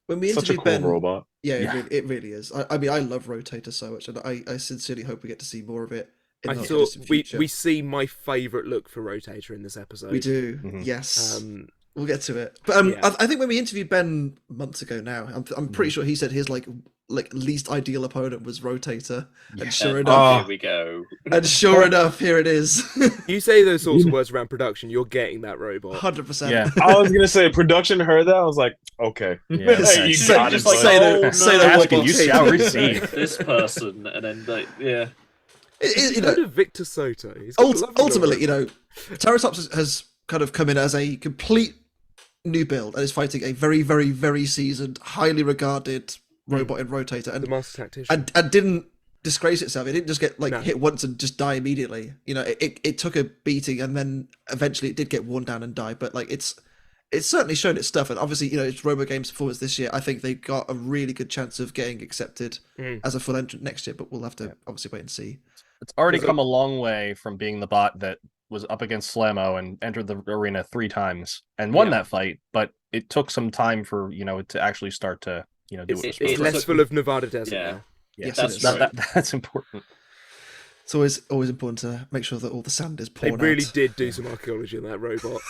When we Such a interviewed cool Ben, robot. Yeah, it really is. I mean, I love Rotator so much, and I sincerely hope we get to see more of it. I thought we see my favourite look for Rotator in this episode. We do, yes. We'll get to it. But I think when we interviewed Ben months ago now, I'm pretty sure he said his like least ideal opponent was Rotator. And sure enough, here we go. And sure enough, here it is. You say those sorts of words around production, you're getting that robot. 100%. Yeah. I was gonna say production heard that. I was like, okay. Yeah, you got it. Say that. You shall receive this person, and then yeah. You know, Victor Soto. Ultimately, you know, Terrortops has kind of come in as a complete new build and is fighting a very, very, very seasoned, highly regarded robot in Rotator, and the master tactician, and didn't disgrace itself. It didn't just get hit once and just die immediately. You know, it took a beating and then eventually it did get worn down and die. But like it's certainly shown its stuff, and obviously, you know, it's RoboGames' performance this year. I think they got a really good chance of getting accepted as a full entrant next year, but we'll have to obviously wait and see. It's already come a long way from being the bot that was up against Slamo and entered the arena 3 times and won that fight, but it took some time for, you know, to actually start to, you know, do it's less full of Nevada desert now. Yeah, yes, that's important. It's always important to make sure that all the sand is poured out. They really did do some archaeology in that robot.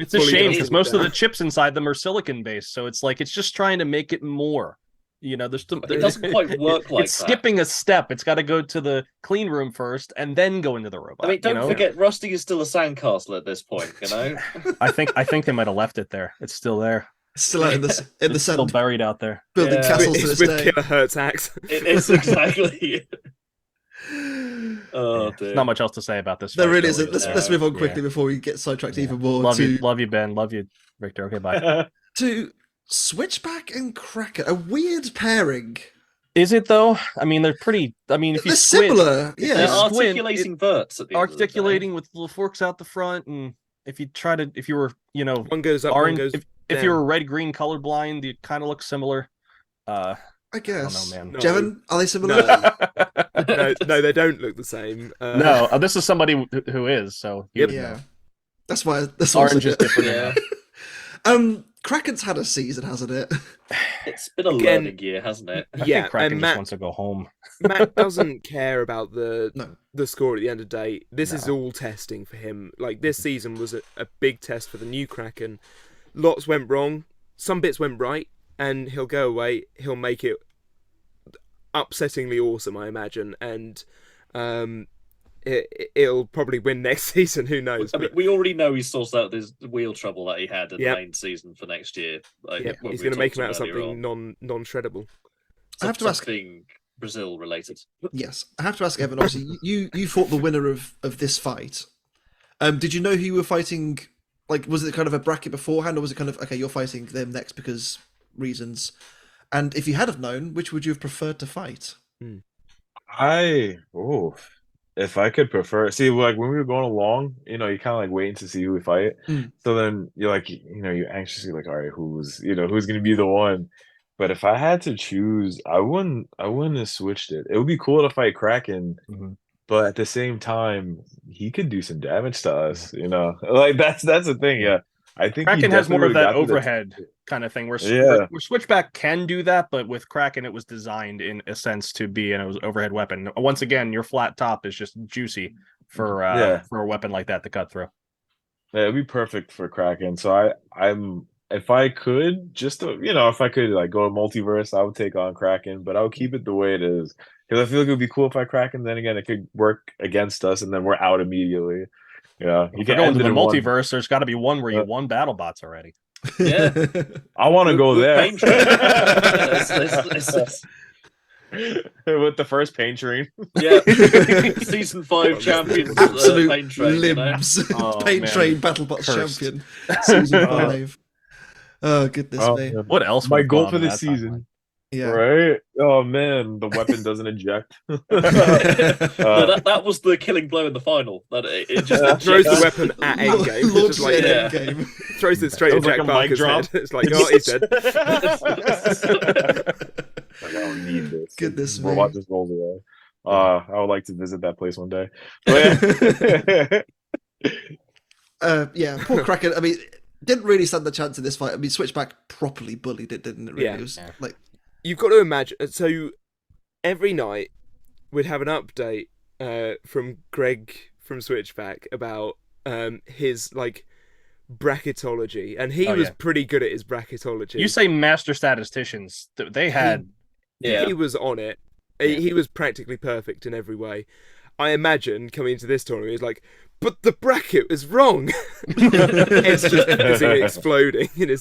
It's a shame because most of the chips inside them are silicon based, so it's like it's just trying to make it more. You know, it doesn't quite work like it's that. Skipping a step. It's got to go to the clean room first and then go into the robot. I mean, don't forget, Rusty is still a sandcastle at this point. You know, I think they might have left it there. It's still there. It's still out in the sand, still buried out there, building castles to this with day. Killer Hertz axe. It is exactly. Oh, dear. Not much else to say about this. There really isn't. Let's move on quickly before we get sidetracked even more. Love you, Ben. Love you, Victor. Okay, bye. To Switchback and Kraken, a weird pairing. Is it though? I mean, they're pretty. I mean, if you they're squint, similar, yeah. They're articulating verts at the end articulating with little forks out the front, and if you were, you know, one goes up, orange, one goes if you were red-green colorblind, you kind of look similar. I guess. I don't know, man. No. Jevon, are they similar? No, they don't look the same. No, this is somebody who is. So yeah, that's why. That's orange is different. Yeah. Kraken's had a season, hasn't it? It's been a learning year, hasn't it? I think Kraken just wants to go home. Matt doesn't care about the score at the end of the day. This is all testing for him. Like, this season was a big test for the new Kraken. Lots went wrong, some bits went right, and he'll go away. He'll make it upsettingly awesome, I imagine, and it'll probably win next season. Who knows? I mean, we already know he's sorted out this wheel trouble that he had in the main season for next year. Like, he's going to make him out of something non-shreddable. I have to ask. Something Brazil related. Yes, I have to ask Evan. Obviously, you fought the winner of this fight. Did you know who you were fighting? Like, was it kind of a bracket beforehand, or was it kind of okay? You're fighting them next because reasons. And if you had have known, which would you have preferred to fight? If I could prefer, see, like when we were going along, you know, you kind of like waiting to see who we fight. So then you're like, you know, you're anxiously like, all right, who's going to be the one? But if I had to choose, I wouldn't have switched it. It would be cool to fight Kraken, but at the same time, he could do some damage to us. You know, like that's the thing. Yeah, I think Kraken has more of that overhead kind of thing where Switchback can do that, but with Kraken, it was designed in a sense to be an overhead weapon. Once again, your flat top is just juicy for a weapon like that to cut through. Yeah, it'd be perfect for Kraken. So I'm if I could if I could like go multiverse, I would take on Kraken, but I would keep it the way it is because I feel like it would be cool if I Kraken. Then again, it could work against us, and then we're out immediately. Yeah, if you're going to the multiverse, there's got to be one where you won BattleBots already. Yeah, I want to go there with the first paint train. Yeah, season 5 champions, absolute paint train, limbs. You know? Paint train BattleBots champion, season 5. Oh goodness me! Man. What else? My goal for this season. Yeah. Right? Oh man, the weapon doesn't eject. That was the killing blow in the final. That it just throws the weapon at endgame. Launches it at endgame. Throws it straight at Jack Barker's head. It's like, oh, he's dead. I don't need this. Goodness me. Robot just rolls away. I would like to visit that place one day. But, poor Kraken. I mean, didn't really stand the chance in this fight. I mean, Switchback properly bullied it, didn't it? Really? Yeah. It was like. You've got to imagine. So every night we'd have an update from Greg from Switchback about his like bracketology, and he was pretty good at his bracketology. You say master statisticians? They had. He was on it. He was practically perfect in every way. I imagine coming into this tournament, he's like, but the bracket was wrong. It's just exploding in his.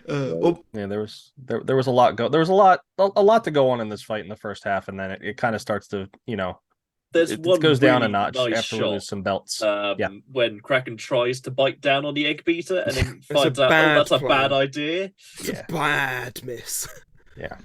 There was a lot there was a lot to go on in this fight in the first half, and then it kind of starts to it goes down a notch after we lose some belts. When Kraken tries to bite down on the egg beater and then finds out that's a bad idea. It's a bad miss. Yeah.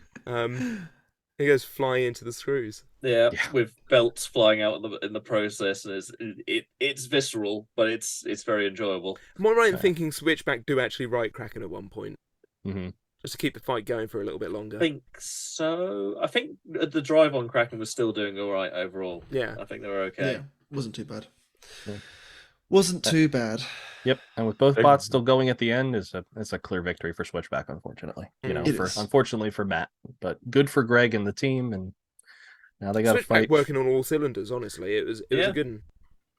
He goes flying into the screws. Yeah, with belts flying out in the process, and it's visceral, but it's very enjoyable. Am I right in thinking Switchback do actually right Kraken at one point? Mm-hmm. Just to keep the fight going for a little bit longer. I think so. I think the drive on Kraken was still doing all right overall. Yeah, I think they were okay. Yeah, wasn't too bad. Yeah. Wasn't too bad. Yep, and with both bots still going at the end, it's a clear victory for Switchback. Unfortunately, unfortunately for Matt, but good for Greg and the team. And now they got to fight. Working on all cylinders. Honestly, it was a good one.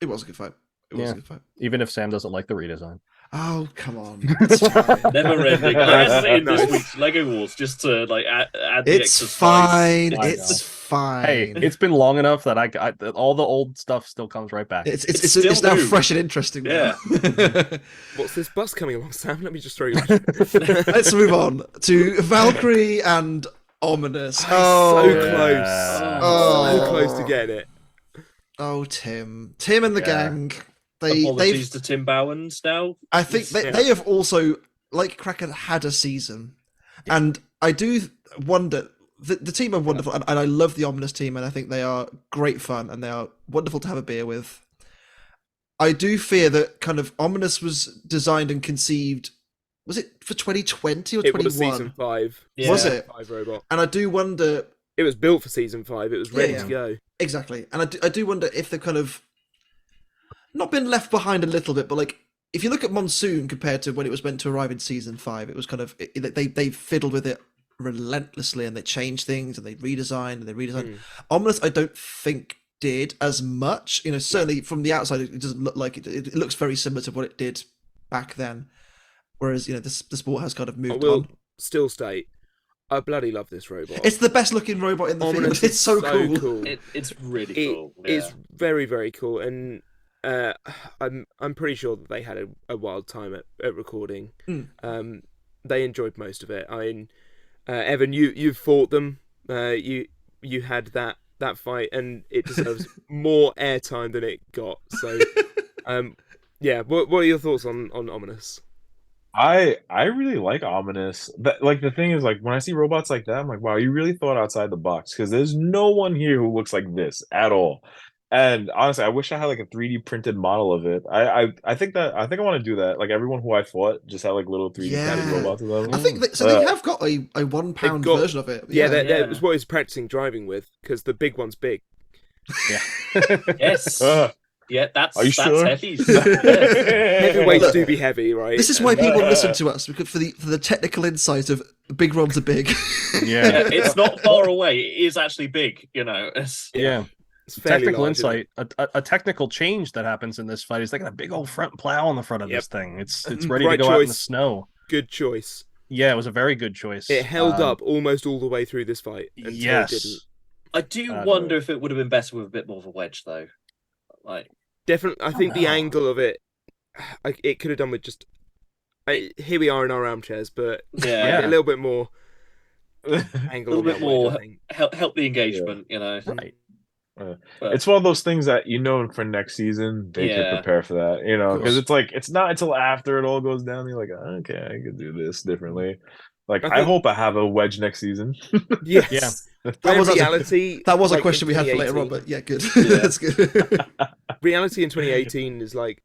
It was a good fight. It was a good fight. Even if Sam doesn't like the redesign. Oh, come on. It's fine. Never ending. I guess in this week's Lego Wars just to like add the extra fine. spice. It's fine. Hey, it's been long enough that I all the old stuff still comes right back. It's now fresh and interesting. Yeah. What's this bus coming along, Sam? Let me just throw you. Let's move on to Valkyrie and Ominous. So close. So close to getting it. Oh, Tim and the gang. Apologies to Tim Bowens now. I think they have also, like Kraken, had a season. And I do wonder, the team are wonderful, and I love the Ominous team, and I think they are great fun, and they are wonderful to have a beer with. I do fear that kind of Ominous was designed and conceived, was it for 2020 or 21? It was Season 5. Yeah. Was it? 5 robot. And I do wonder... It was built for Season 5. It was ready to go. Exactly. And I do wonder if they've kind of not been left behind a little bit, but like if you look at Monsoon compared to when it was meant to arrive in season 5, it was kind of they fiddled with it relentlessly, and they changed things and they redesigned and they redesigned. Ominous, I don't think did as much. Certainly from the outside, it doesn't look like it. It looks very similar to what it did back then. Whereas the sport has kind of moved on. Still state, I bloody love this robot. It's the best looking robot in the field. It's so cool. It's really cool. It's very, very cool, and I'm pretty sure that they had a wild time at recording. They enjoyed most of it. Evan, you've fought them. You had that fight, and it deserves more airtime than it got. So, yeah. What are your thoughts on Ominous? I really like Ominous. But like the thing is, like when I see robots like that, I'm like, wow, you really thought outside the box, because there's no one here who looks like this at all. And honestly, I wish I had like a 3D printed model of it. I think I want to do that. Like everyone who I fought just had like little 3D printed robots of them. I think they have got a £1 version of it. Yeah, that was what he's practicing driving with, because the big one's big. Yeah. Yes. Yeah, that's sure? heavy. Heavyweights do be heavy, right? This is why people listen to us, because for the technical insight of big ROMs are big. Yeah, it's not far away. It is actually big. Yeah. Technical insight, a technical change that happens in this fight is they got a big old front plow on the front of this thing. It's ready to go out in the snow. Good choice. Yeah, it was a very good choice. It held up almost all the way through this fight. Until it didn't. I do wonder if it would have been better with a bit more of a wedge, though. Like, definitely, I think the angle of it, it could have done with just. Here we are in our armchairs, but a little bit more angle, a little bit more help the engagement. Right. It's one of those things that for next season they could prepare for that, because it's like it's not until after it all goes down you're like, okay, I could do this differently. Like I hope I have a wedge next season. Yes. Yeah. That was a question we had for later on, but good. That's good. Reality in 2018 is like,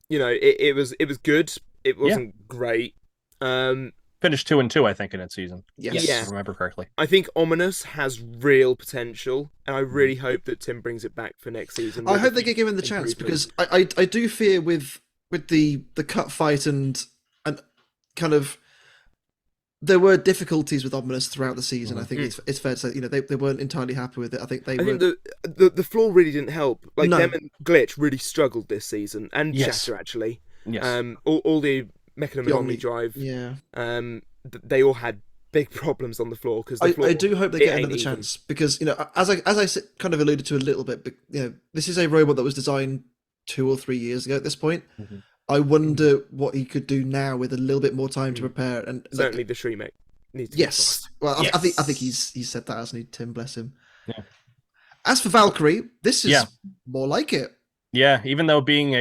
it was good. It wasn't great. Finished 2-2, I think, in its season. Yes. Yeah. If I remember correctly. I think Ominous has real potential, and I really hope that Tim brings it back for next season. I hope they give him the chance, because I do fear with the cut fight and kind of there were difficulties with Ominous throughout the season. I think it's fair to say they weren't entirely happy with it. I think the floor really didn't help. Like them and Glitch really struggled this season, and Shatter actually. Yes. All the Mechanism Omni Drive. Yeah. They all had big problems on the floor, because I do hope they get another chance, because as I kind of alluded to a little bit, but this is a robot that was designed 2 or 3 years ago at this point. I wonder what he could do now with a little bit more time to prepare, and certainly the Shremek needs to yes. Well, yes. I think he's said that, hasn't he? Tim, bless him. Yeah. As for Valkyrie, this is more like it. Yeah, even though being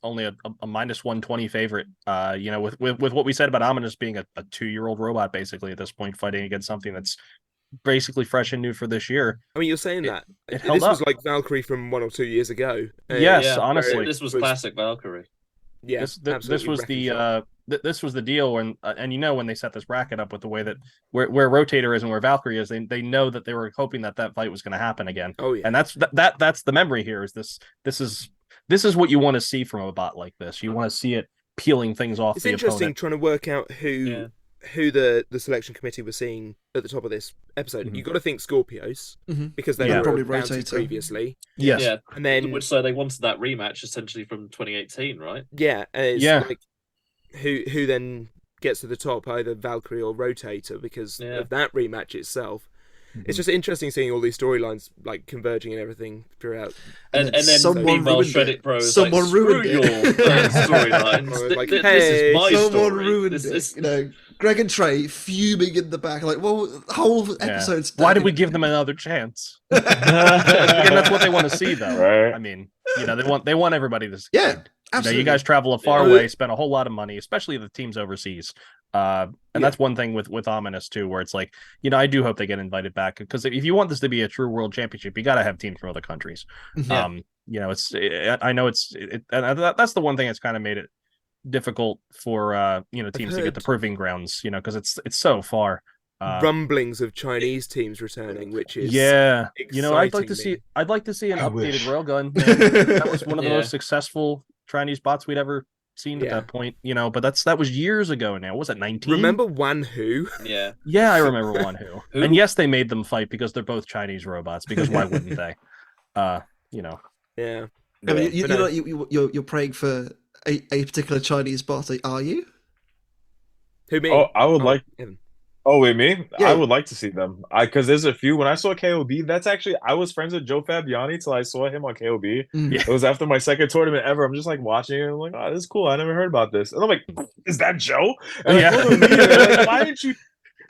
only a minus 120 favorite, with what we said about Ominous being a 2-year-old robot basically at this point, fighting against something that's basically fresh and new for this year. I mean, you're saying that this was like Valkyrie from 1 or 2 years ago. Yes, honestly, this was classic Valkyrie. Yeah, this was the deal, and when they set this bracket up with the way that where Rotator is and where Valkyrie is, they know that they were hoping that fight was going to happen again. Oh yeah, and that's the memory here. Is this is what you want to see from a bot like this. You want to see it peeling things off. It's the interesting opponent. trying to work out who the selection committee was seeing at the top of this episode. You got to think Skorpios, because they were probably Rotator previously. Yes. Yeah, and then so they wanted that rematch essentially from 2018, right? Yeah, like who then gets to the top, either Valkyrie or Rotator, because of that rematch itself. It's just interesting seeing all these storylines like converging and everything throughout. And then someone ruined Shreddit Bro. Someone ruined your storyline. Like, this is my someone story. ruined it. Greg and Trey fuming in the back, like, well, the whole episode's Why did we give them another chance? And that's what they want to see, though. Right. I mean, they want everybody to succeed. Yeah, absolutely. You guys travel a far way, spend a whole lot of money, especially the teams overseas. And that's one thing with Ominous too, where it's like, I do hope they get invited back, because if you want this to be a true world championship, you got to have teams from other countries. And that's the one thing that's kind of made it difficult for teams to get the proving grounds, because it's so far. Rumblings of Chinese teams returning, which is I'd like to see an updated Railgun. That was one of the most successful Chinese bots we'd ever seen at that point, but that was years ago now. Was it 19? Remember Wan Hu? Yeah, I remember Wan Hu. And yes, they made them fight because they're both Chinese robots, because why wouldn't they? Yeah. You're praying for a particular Chinese bot, are you? Who, me? Oh, I would like Evan. Oh, wait, me? Yeah. I would like to see them. Because there's a few. When I saw KOB, that's actually, I was friends with Joe Fabiani till I saw him on KOB. It was after my second tournament ever. I'm just like watching it. I'm like, oh, this is cool. I never heard about this. And I'm like, is that Joe? And I told him, like, why didn't you?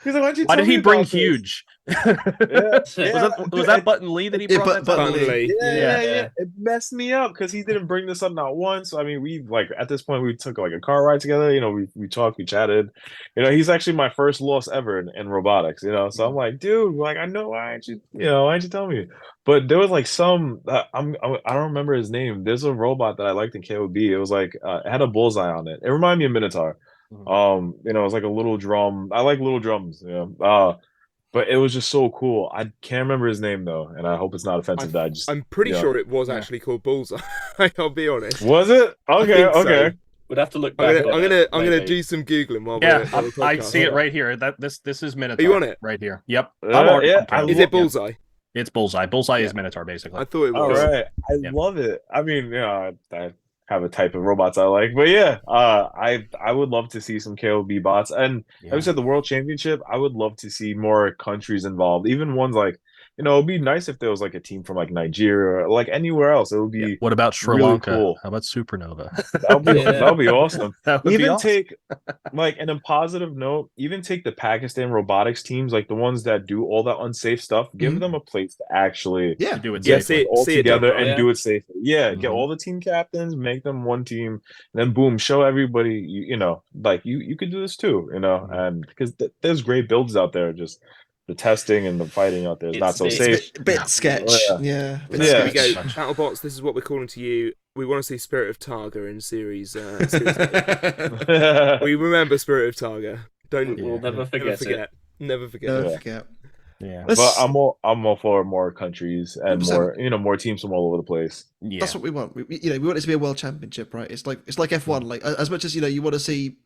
He's like, why did he bring Huge? Was that Button Lee that he brought? Button Lee. Yeah. It messed me up because he didn't bring this up not once. I mean, we at this point we took like a car ride together. We talked, we chatted. He's actually my first loss ever in robotics. So I'm like, dude, like I know why didn't you tell me? But there was like some I don't remember his name. There's a robot that I liked in KOB. It was like it had a bullseye on it. It reminded me of Minotaur. It was like a little drum. I like little drums, but it was just so cool. I can't remember his name though, and I hope it's not offensive. I'm pretty sure it was actually called Bullseye. I'll be honest. Was it? Okay, okay. So. We'd have to look back. I'm gonna do some googling while we're I see it right here. This is Minotaur. Are you on it? Right here. Yep. Is it Bullseye? Yeah. It's Bullseye. Bullseye is Minotaur, basically. I thought it was. All right. I love it. I mean, I have a type of robots I like, but I would love to see some KOB bots. And like I said, the World Championship, I would love to see more countries involved, even ones like, it'd be nice if there was like a team from like Nigeria or like anywhere else. It would be. What about Sri really Lanka? cool. How about Supernova? That would be awesome. That would be awesome. Take like, and a positive note, even take the Pakistan robotics teams, like the ones that do all that unsafe stuff, give them a place to actually do it get safely. all together and do it safely. Get all the team captains, make them one team, and then boom, show everybody, like you could do this too, and because there's great builds out there, just the testing and the fighting out there is not so safe. Bit sketch. Here we go. BattleBots, this is what we're calling to you. We want to see Spirit of Targa in series. We remember Spirit of Targa. We'll never forget. Never forget. Yeah, but I'm all for more countries and 100%. more teams from all over the place. Yeah, that's what we want. We want it to be a world championship, right? It's like F1. Like as much as you want to see.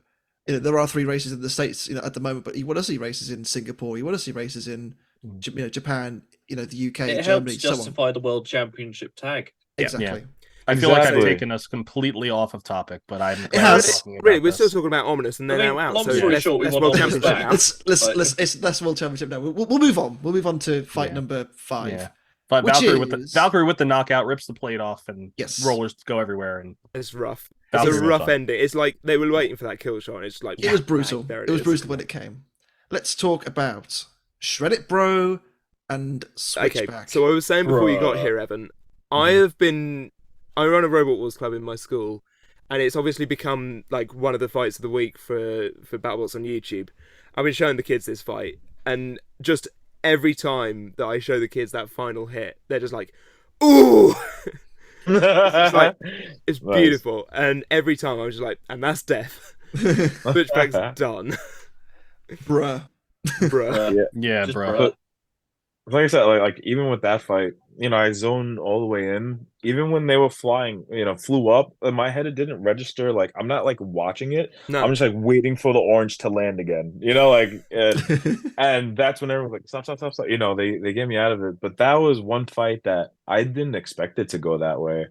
There are 3 races in the States, at the moment, but you want to see races in Singapore. You want to see races in, Japan, the UK, it Germany, helps justify the World Championship tag. Exactly. Yeah. I feel like I've taken us completely off of topic, but I'm. It has. Really, we're still talking about Ominous, and they're now out. Long story short, we want World Championship now. Let's World Championship now. We'll move on. We'll move on to fight number 5. Yeah. But Valkyrie with the knockout rips the plate off, and rollers go everywhere, and it's rough. It's a rough ending. It's like they were waiting for that kill shot. And it's like it was brutal. It was brutal when it came. Let's talk about Shreddit Bro and Switchback. Okay, so I was saying before you got here, Evan, I run a Robot Wars club in my school, and it's obviously become like one of the fights of the week for BattleBots on YouTube. I've been showing the kids this fight, and just every time that I show the kids that final hit, they're just like, ooh. It's beautiful, and every time I'm just like, and that's death. Switchback's done. Bruh. Yeah, bro. Like I said, like even with that fight, I zoned all the way in. Even when they were flying, flew up, in my head it didn't register. Like I'm not like watching it. No. I'm just like waiting for the orange to land again. And that's when everyone's like, stop. They get me out of it. But that was one fight that I didn't expect it to go that way.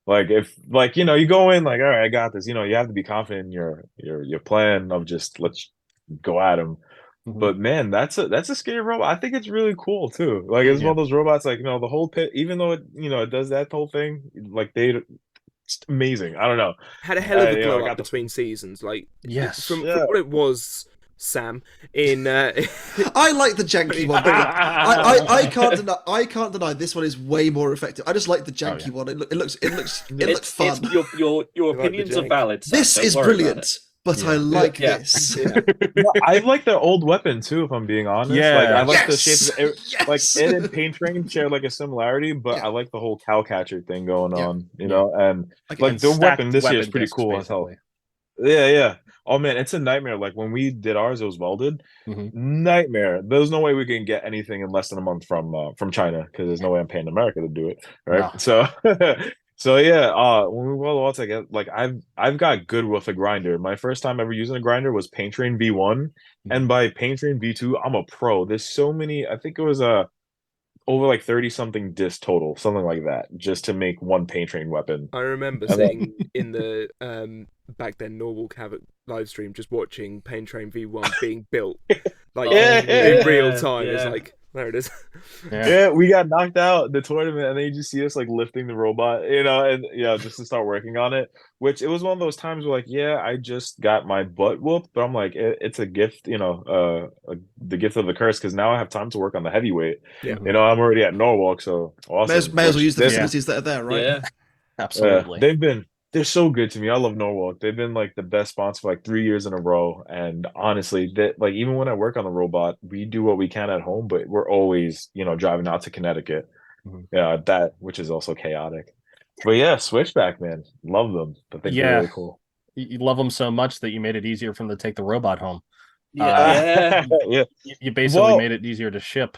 Like if you go in like, all right, I got this. You have to be confident in your plan of just let's go at him. But man, that's a scary robot. I think it's really cool too. Like it's one of those robots, like the whole pit, even though it does that whole thing, like it's amazing. I don't know. Had a hell of a glow up between seasons. Like from what it was, Sam. In I like the janky one. I can't deny this one is way more effective. I just like the janky one. It looks fun. Your opinions are valid. Sam. This is brilliant. But I like this. I like their old weapon too, if I'm being honest. I like the shape of it. Like it and Pain Train share like a similarity, but I like the whole cow catcher thing going on, and like the weapon this year is pretty cool as hell. Yeah. Oh man, it's a nightmare. Like when we did ours, it was welded. Nightmare. There's no way we can get anything in less than a month from China, because there's no way I'm paying America to do it. Right. No. So yeah, when we roll all together, like I've got good with a grinder. My first time ever using a grinder was Paint Train V1, and by Paint Train V2, I'm a pro. There's so many. I think it was over like 30 something disc total, something like that, just to make one Paint Train weapon. I remember And then, sitting in the back then Normal Havoc live stream, just watching Pain Train V1 being built, like in real time. It's like, there it is. Yeah, we got knocked out the tournament, and then you just see us like lifting the robot, and just to start working on it. Which it was one of those times where like, yeah, I just got my butt whooped, but I'm like, it's a gift, the gift of the curse, because now I have time to work on the heavyweight. Yeah, I'm already at Norwalk, so awesome. May as well use the facilities that are there, right? Yeah, absolutely. They're so good to me. I love Norwalk. They've been like the best sponsor for like 3 years in a row. And honestly, that like even when I work on the robot, we do what we can at home, but we're always, driving out to Connecticut. Yeah, that which is also chaotic. But yeah, Switchback, man. Love them. But they're really cool. You love them so much that you made it easier for them to take the robot home. Yeah. Yeah. You basically made it easier to ship.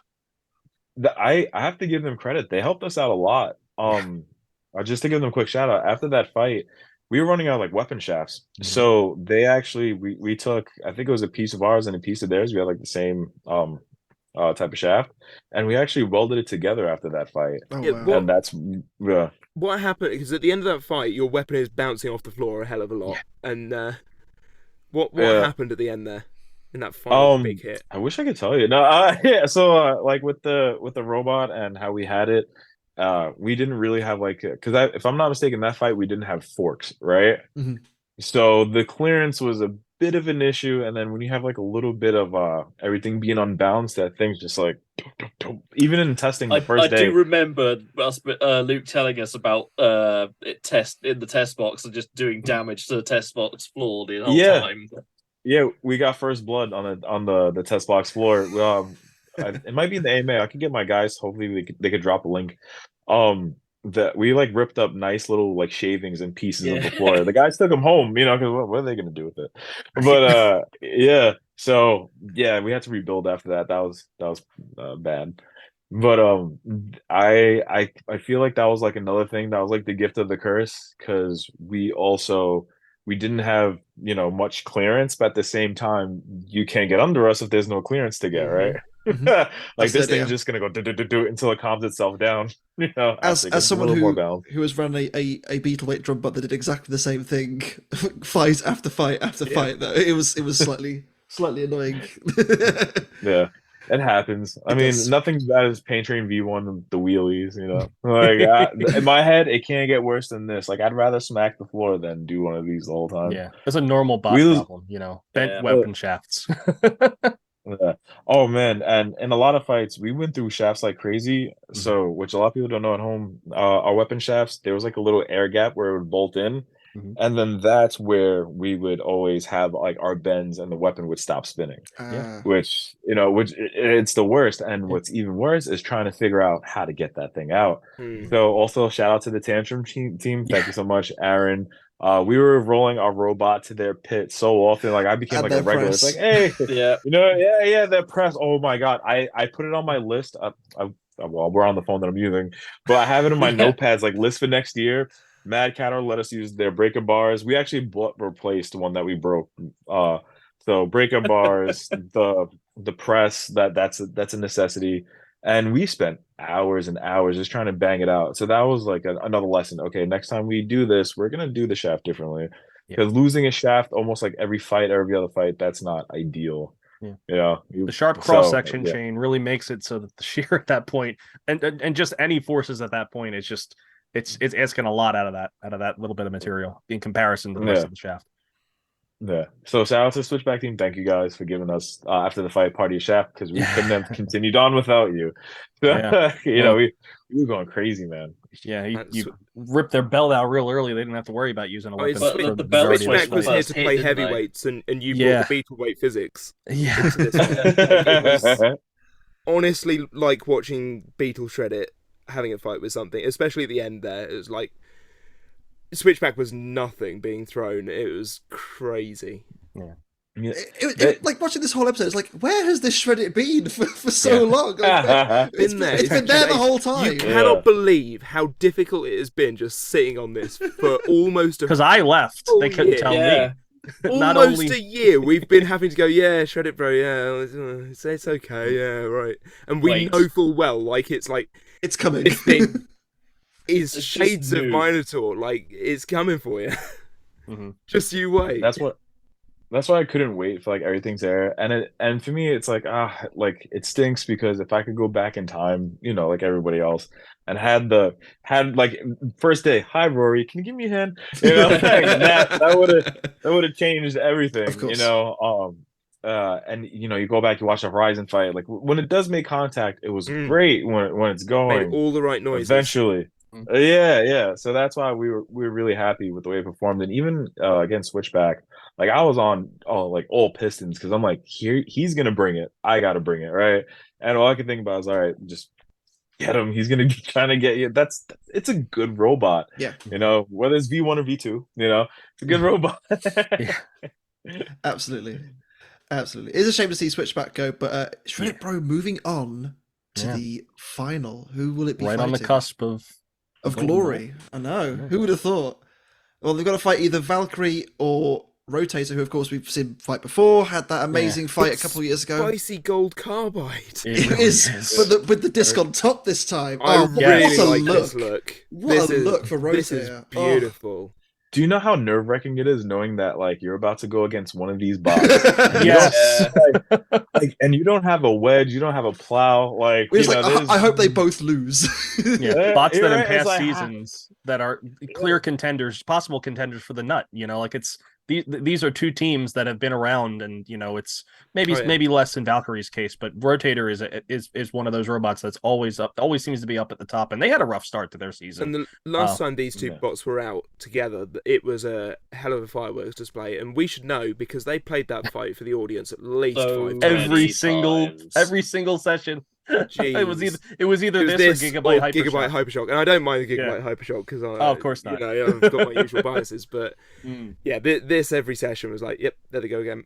I have to give them credit. They helped us out a lot. Just to give them a quick shout out, after that fight, we were running out of like weapon shafts. So they actually we took, I think it was a piece of ours and a piece of theirs. We had like the same type of shaft, and we actually welded it together after that fight. And that's what happened, because at the end of that fight your weapon is bouncing off the floor a hell of a lot. And what happened at the end there in that final big hit? I wish I could tell you. No, so like with the robot and how we had it, we didn't really have like, because if I'm not mistaken, that fight we didn't have forks, right? So the clearance was a bit of an issue, and then when you have like a little bit of everything being unbalanced, that thing's just like even in testing the first day. I do remember Luke telling us about test in the test box and just doing damage to the test box floor the whole time. Yeah, we got first blood on the test box floor. It might be in the AMA. I can get my guys. Hopefully, they could drop a link. That we like ripped up nice little like shavings and pieces of the floor. The guys took them home, because what are they gonna do with it? But yeah. So yeah, we had to rebuild after that. That was bad. But I feel like that was like another thing that was like the gift of the curse, because we didn't have much clearance, but at the same time you can't get under us if there's no clearance to get, right? Like this thing's just gonna go do until it calms itself down. As someone who has run a Beetleweight drum bot that did exactly the same thing, fight after fight after fight, though it was slightly annoying. Yeah, it happens. I mean, nothing's bad as Paint Train V1 and the wheelies. Like in my head, it can't get worse than this. Like I'd rather smack the floor than do one of these the whole time. Yeah, it's a normal bot problem. Bent weapon shafts. Yeah. Oh man, and in a lot of fights we went through shafts like crazy. So which a lot of people don't know at home, our weapon shafts, there was like a little air gap where it would bolt in, and then that's where we would always have like our bends and the weapon would stop spinning. Which it's the worst. And what's even worse is trying to figure out how to get that thing out. So also shout out to the Tantrum team. Thank you so much, Aaron. We were rolling our robot to their pit so often, like I became like a regular. Press. It's like, hey, their press. Oh my god, I put it on my list. Well, we're on the phone that I'm using, but I have it in my notepads, like list for next year. Mad Catter let us use their breaker bars. We actually replaced the one that we broke. So breaker bars, the press, that's a necessity. And we spent hours and hours just trying to bang it out. So that was like another lesson. Okay, next time we do this, we're going to do the shaft differently. Because losing a shaft almost like every other fight, that's not ideal. The sharp cross-section chain really makes it so that the shear at that point, and just any forces at that point, it's just it's asking a lot out of that little bit of material in comparison to the rest of the shaft. Yeah. So shout out to Switchback team. Thank you guys for giving us after the fight party a shaft, because we couldn't have continued on without you. We were going crazy, man. Yeah, you ripped their belt out real early. They didn't have to worry about using a weapon. The belt Switchback was here to play heavyweights, and you brought the Beetleweight physics. Yeah. It was honestly like watching Beetle Shreddit having a fight with something, especially at the end there. It was like Switchback was nothing being thrown. It was crazy. Yeah. Like watching this whole episode, it's like, where has this Shreddit been for so long? Like, it's been there the whole time. You cannot believe how difficult it has been just sitting on this for almost because I left. They couldn't tell me. Almost a year we've been having to go, yeah, Shreddit Bro, yeah, it's okay, yeah, right. And we know full well, like, it's coming. This thing is shades of Minotaur, like, it's coming for you. Just you wait. That's why I couldn't wait for like everything's there, and for me it's like like it stinks because if I could go back in time, you know, like everybody else, and had like first day, hi Rory, can you give me a hand? You know, that would have changed everything. Of course. You know, and you know, you go back, you watch the Horizon fight, like when it does make contact, it was great when it's going. Made all the right noises. Eventually. Yeah. So that's why we were really happy with the way it performed, and even against Switchback, like I was on like all pistons because I'm like, he's gonna bring it, I gotta bring it, right? And all I could think about is, all right, just get him. He's gonna be trying to get you. It's a good robot. Yeah. You know, whether it's V1 or V2, you know, it's a good robot. Absolutely. It's a shame to see Switchback go, but Shreddit Bro moving on to the final. Who will it be? Right fighting? on the cusp of glory. I know. Who would have thought? Well, they've got to fight either Valkyrie or Rotator, who of course we've seen fight before. Had that amazing fight a couple of years ago. Spicy gold carbide. It is, but with the disc on top this time. I really like look. this look. What a look for Rotator. This is beautiful. Do you know how nerve-wracking it is knowing that like you're about to go against one of these bots? Yes. Like, and you don't have a wedge, you don't have a plow. Like, I hope they both lose. Bots that in past seasons that are clear contenders, possible contenders for the nut. You know, like these are two teams that have been around, and you know, it's maybe less in Valkyrie's case, but Rotator is one of those robots that's always seems to be up at the top, and they had a rough start to their season. And the last time these two bots were out together, it was a hell of a fireworks display, and we should know because they played that fight for the audience at least 5 times. Every single session. It was either this or Gigabyte Hypershock, and I don't mind the Gigabyte Hypershock because of course not. You know, I've got my usual biases, but this every session was like, yep, there they go again,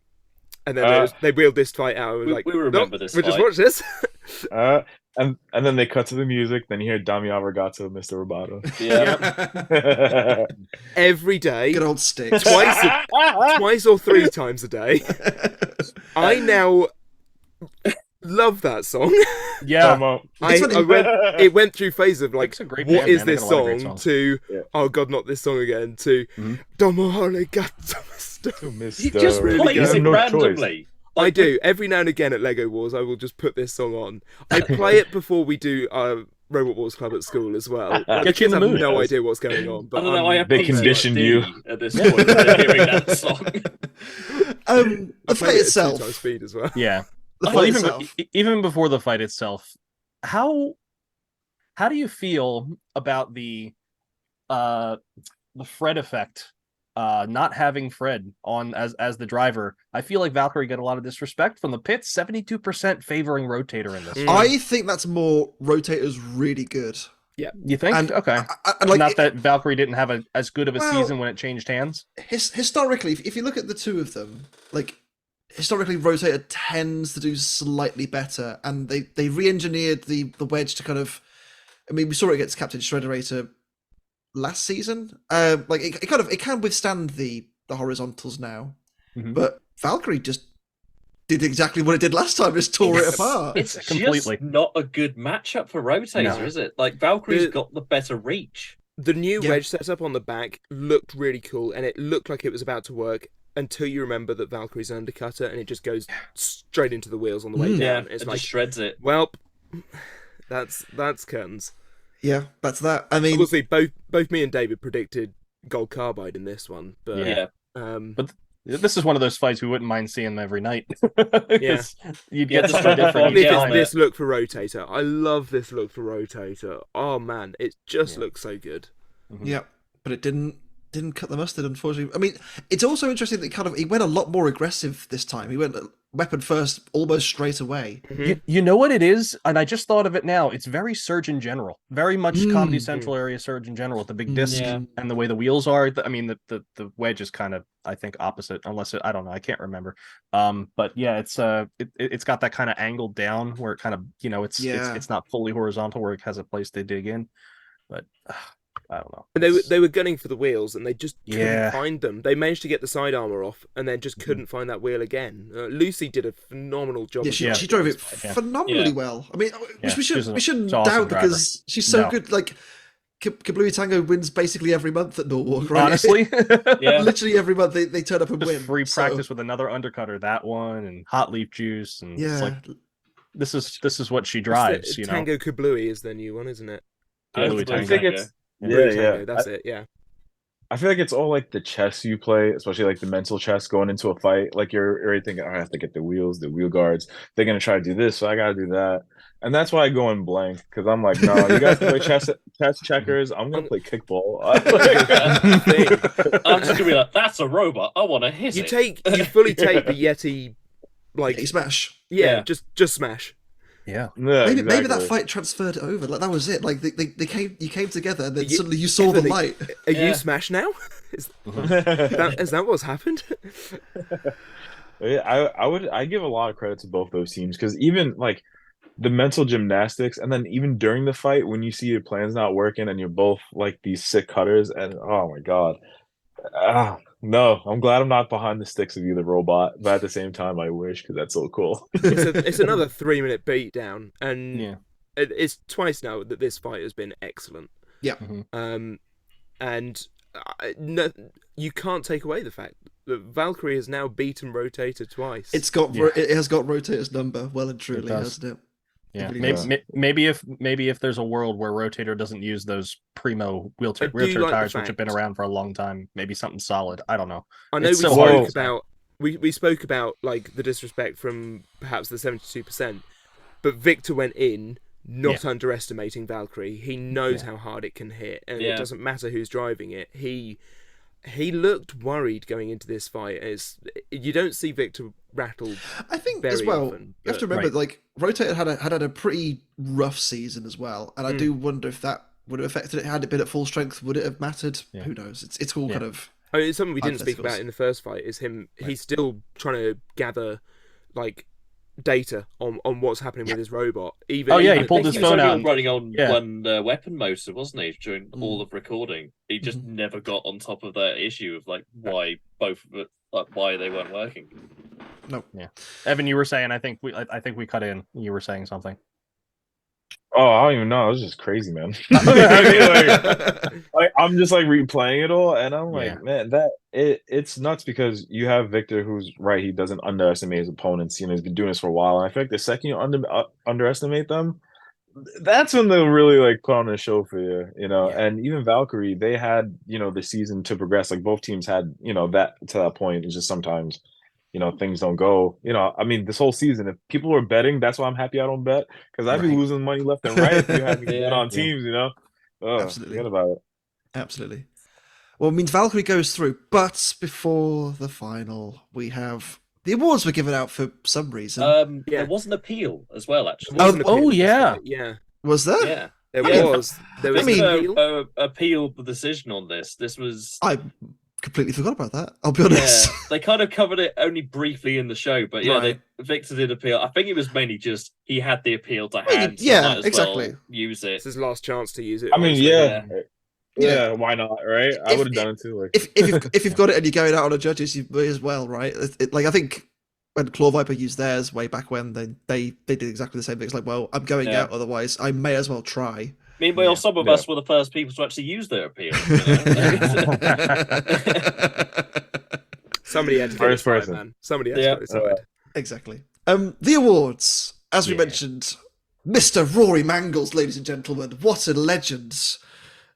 and then they wheeled this fight out. And we remember this. We just watch this. And then they cut to the music. Then you hear Damian Regato, Mr. Roboto. Yeah. Every day, good old sticks. Twice or 3 times a day. I now love that song. Yeah, it went through phases of like, what is this song? To oh god, not this song again. To Domo Arigato, Mr. He just plays it randomly. I do every now and again at Lego Wars. I will just put this song on. I play it before we do Robot Wars Club at school as well. Get you in the mood. No idea what's going on. But I don't know. I have they conditioned you at this point hearing that song. The fight itself. Speed as well. Yeah. Even before the fight itself, how do you feel about the Fred effect? Not having Fred on as the driver, I feel like Valkyrie got a lot of disrespect from the pits. 72% favoring Rotator in this. I think that's more Rotator's really good. Yeah, you think? And, okay, not that Valkyrie didn't have as good of a season when it changed hands. Historically, if you look at the two of them, like historically, Rotator tends to do slightly better, and they re-engineered the wedge to kind of. I mean, we saw it against Captain Shredderator last season. Like it can withstand the horizontals now, but Valkyrie just did exactly what it did last time, just tore it apart. It's completely just not a good matchup for Rotator, is it? Like Valkyrie's got the better reach. The new wedge setup on the back looked really cool, and it looked like it was about to work until you remember that Valkyrie's an undercutter, and it just goes straight into the wheels on the way down. It's like just shreds it. Well, that's curtains. Yeah, that's that. I mean, obviously, both me and David predicted gold carbide in this one, but but this is one of those fights we wouldn't mind seeing every night. You'd get something different. This look for Rotator, I love this look for Rotator. Oh man, it just looks so good. Yeah, but it didn't cut the mustard, unfortunately. I mean, it's also interesting that he went a lot more aggressive this time. He went weapon first almost straight away. You know what it is, and I just thought of it now. It's very Surgeon General, very much Comedy Central area Surgeon General with the big disc and the way the wheels are. I mean, the wedge is kind of, I think, opposite, unless I don't know, I can't remember. But yeah, it's got that kind of angled down where it kind of, it's not fully horizontal where it has a place to dig in. But I don't know. And they were gunning for the wheels, and they just couldn't find them. They managed to get the side armor off, and then just couldn't find that wheel again. Lucy did a phenomenal job. Yeah, she drove it phenomenally well. I mean, we shouldn't doubt because she's so good. Like, Kablooey Tango wins basically every month at Norwalk, right? Honestly, literally every month they turn up and just win. Free practice with another undercutter, that one, and hot leaf juice, and it's like this is what she drives. Tango Kablooey is their new one, isn't it? I think it's. That's it. Yeah. I feel like it's all like the chess you play, especially like the mental chess going into a fight. Like you're already thinking, I have to get the wheels, the wheel guards. They're gonna try to do this, so I gotta do that. And that's why I go in blank because I'm like, no, you guys play chess checkers. I'm gonna play kickball. I'm just gonna be like, that's a robot. I want to hit it. You fully take the Yeti, like smash. Yeah, just smash. Yeah, maybe that fight transferred over. Like that was it. Like you came together, and then suddenly you saw the light. Are you Smash now? Is that what's happened? I give a lot of credit to both those teams because even like the mental gymnastics, and then even during the fight when you see your plans not working and you're both like these sick cutters, and oh my god, no, I'm glad I'm not behind the sticks of either robot, but at the same time, I wish because that's so cool. It's another 3-minute beatdown, and it's twice now that this fight has been excellent. Yeah, and you can't take away the fact that Valkyrie has now beaten Rotator twice. It has got Rotator's number well and truly, hasn't it? Yeah, maybe if there's a world where Rotator doesn't use those primo wheelchair tires, which have been around for a long time, maybe something solid. I don't know. I know we spoke about like the disrespect from perhaps the 72%, but Victor went in not underestimating Valkyrie. He knows how hard it can hit, and it doesn't matter who's driving it. He looked worried going into this fight. You don't see Victor rattled. I think very as well. often, you have to remember, like Rotator had a pretty rough season as well, and I do wonder if that would have affected it. Had it been at full strength, would it have mattered? Yeah. Who knows? It's all kind of. I mean, it's something we didn't speak about in the first fight. Is him? Right. He's still trying to gather like data on what's happening with his robot. He pulled his phone out. Running on one weapon motor, wasn't he? During all of recording, he just never got on top of that issue of like why why they weren't working. No. Yeah. Evan, you were saying. I think we cut in. You were saying something. Oh, I don't even know. It was just crazy, man. I'm just like replaying it all, and I'm like, man, it's nuts because you have Victor, who's right. He doesn't underestimate his opponents. He's been doing this for a while, and I feel like the second you underestimate them, that's when they'll really like put on a show for you, And even Valkyrie, they had the season to progress. Like both teams had that to that point. It's just sometimes. Things don't go. I mean, this whole season, if people were betting, that's why I'm happy I don't bet because I'd be losing money left and right if you had me bet on teams. Absolutely. Forget about it. Absolutely. Well, it means Valkyrie goes through, but before the final, we have the awards were given out for some reason. There was an appeal as well, actually. Yeah. Was there? Yeah. There was an appeal the decision on this. This was. I completely forgot about that. I'll be honest. Yeah, they kind of covered it only briefly in the show, but Victor did appeal. I think it was mainly just he had the appeal to hand. Yeah, exactly. Use it. It's his last chance to use it. I mean, yeah, why not? Right? I would have done it too. Like. If you've got it and you're going out on a judges, you may as well, right? Like I think when Claw Viper used theirs way back when, they did exactly the same thing. It's like, well, I'm going out, otherwise I may as well try. Meanwhile, some of us were the first people to actually use their appeal. Somebody had to get it started, man. Somebody had to get it started. Exactly. The awards, as we mentioned, Mr. Rory Mangles, ladies and gentlemen. What a legend.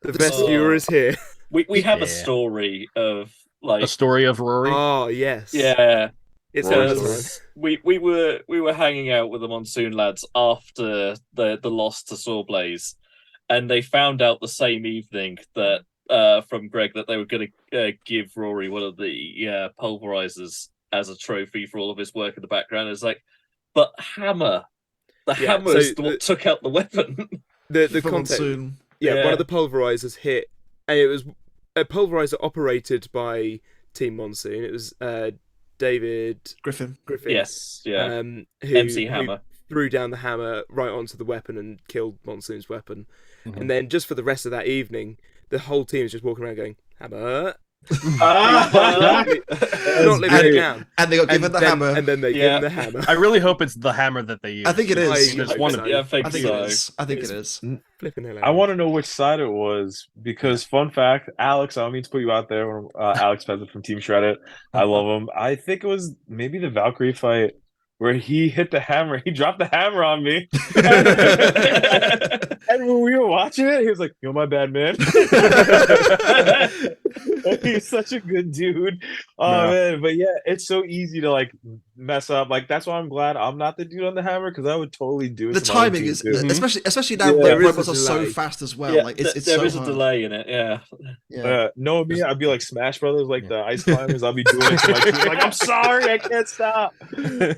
The best viewer is here. We have a story of like a story of Rory. Oh yes. Yeah. It's we were hanging out with the Monsoon lads after the loss to Sawblaze. And they found out the same evening that from Greg that they were going to give Rory one of the pulverizers as a trophy for all of his work in the background. It's like, but hammer. The Yeah, hammer is what took out the weapon. The context. One of the pulverizers hit, and it was a pulverizer operated by Team Monsoon. It was David Griffin. Yes, yeah. MC Hammer who threw down the hammer right onto the weapon and killed Monsoon's weapon. And then just for the rest of that evening, the whole team is just walking around going, hammer. Not living it down. And they got given the hammer. And then they give him the hammer. I really hope it's the hammer that they use. I think it is. I think it is. I think it is. I want to know which side it was because, fun fact, Alex, I don't mean to put you out there, Alex Pezza from Team Shreddit. I love him. I think it was maybe the Valkyrie fight where he hit the hammer. He dropped the hammer on me. And when we were watching it, he was like, "You're my bad man." He's such a good dude. Man. But yeah, it's so easy to like mess up. Like that's why I'm glad I'm not the dude on the hammer because I would totally do it. The timing is especially now when robots are so fast as well. Yeah, like it's there so is a hard. delay in it. Yeah. No, me, I'd be like Smash Brothers, like the ice climbers. I'll be doing it to my team. Like I'm sorry, I can't stop.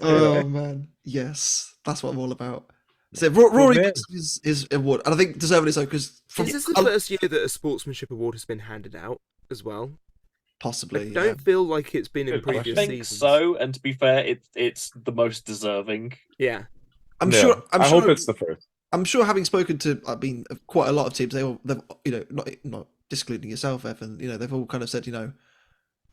Oh man, yes, that's what I'm all about. So Rory gets his award, and I think deservedly so because this is the first year that a sportsmanship award has been handed out as well. Possibly, I don't feel like it's been in previous seasons. I think so, and to be fair, it's the most deserving. Yeah, I'm sure. I hope it's the first. I'm sure, having spoken to, quite a lot of teams, they've not discluding yourself, Evan. They've all kind of said,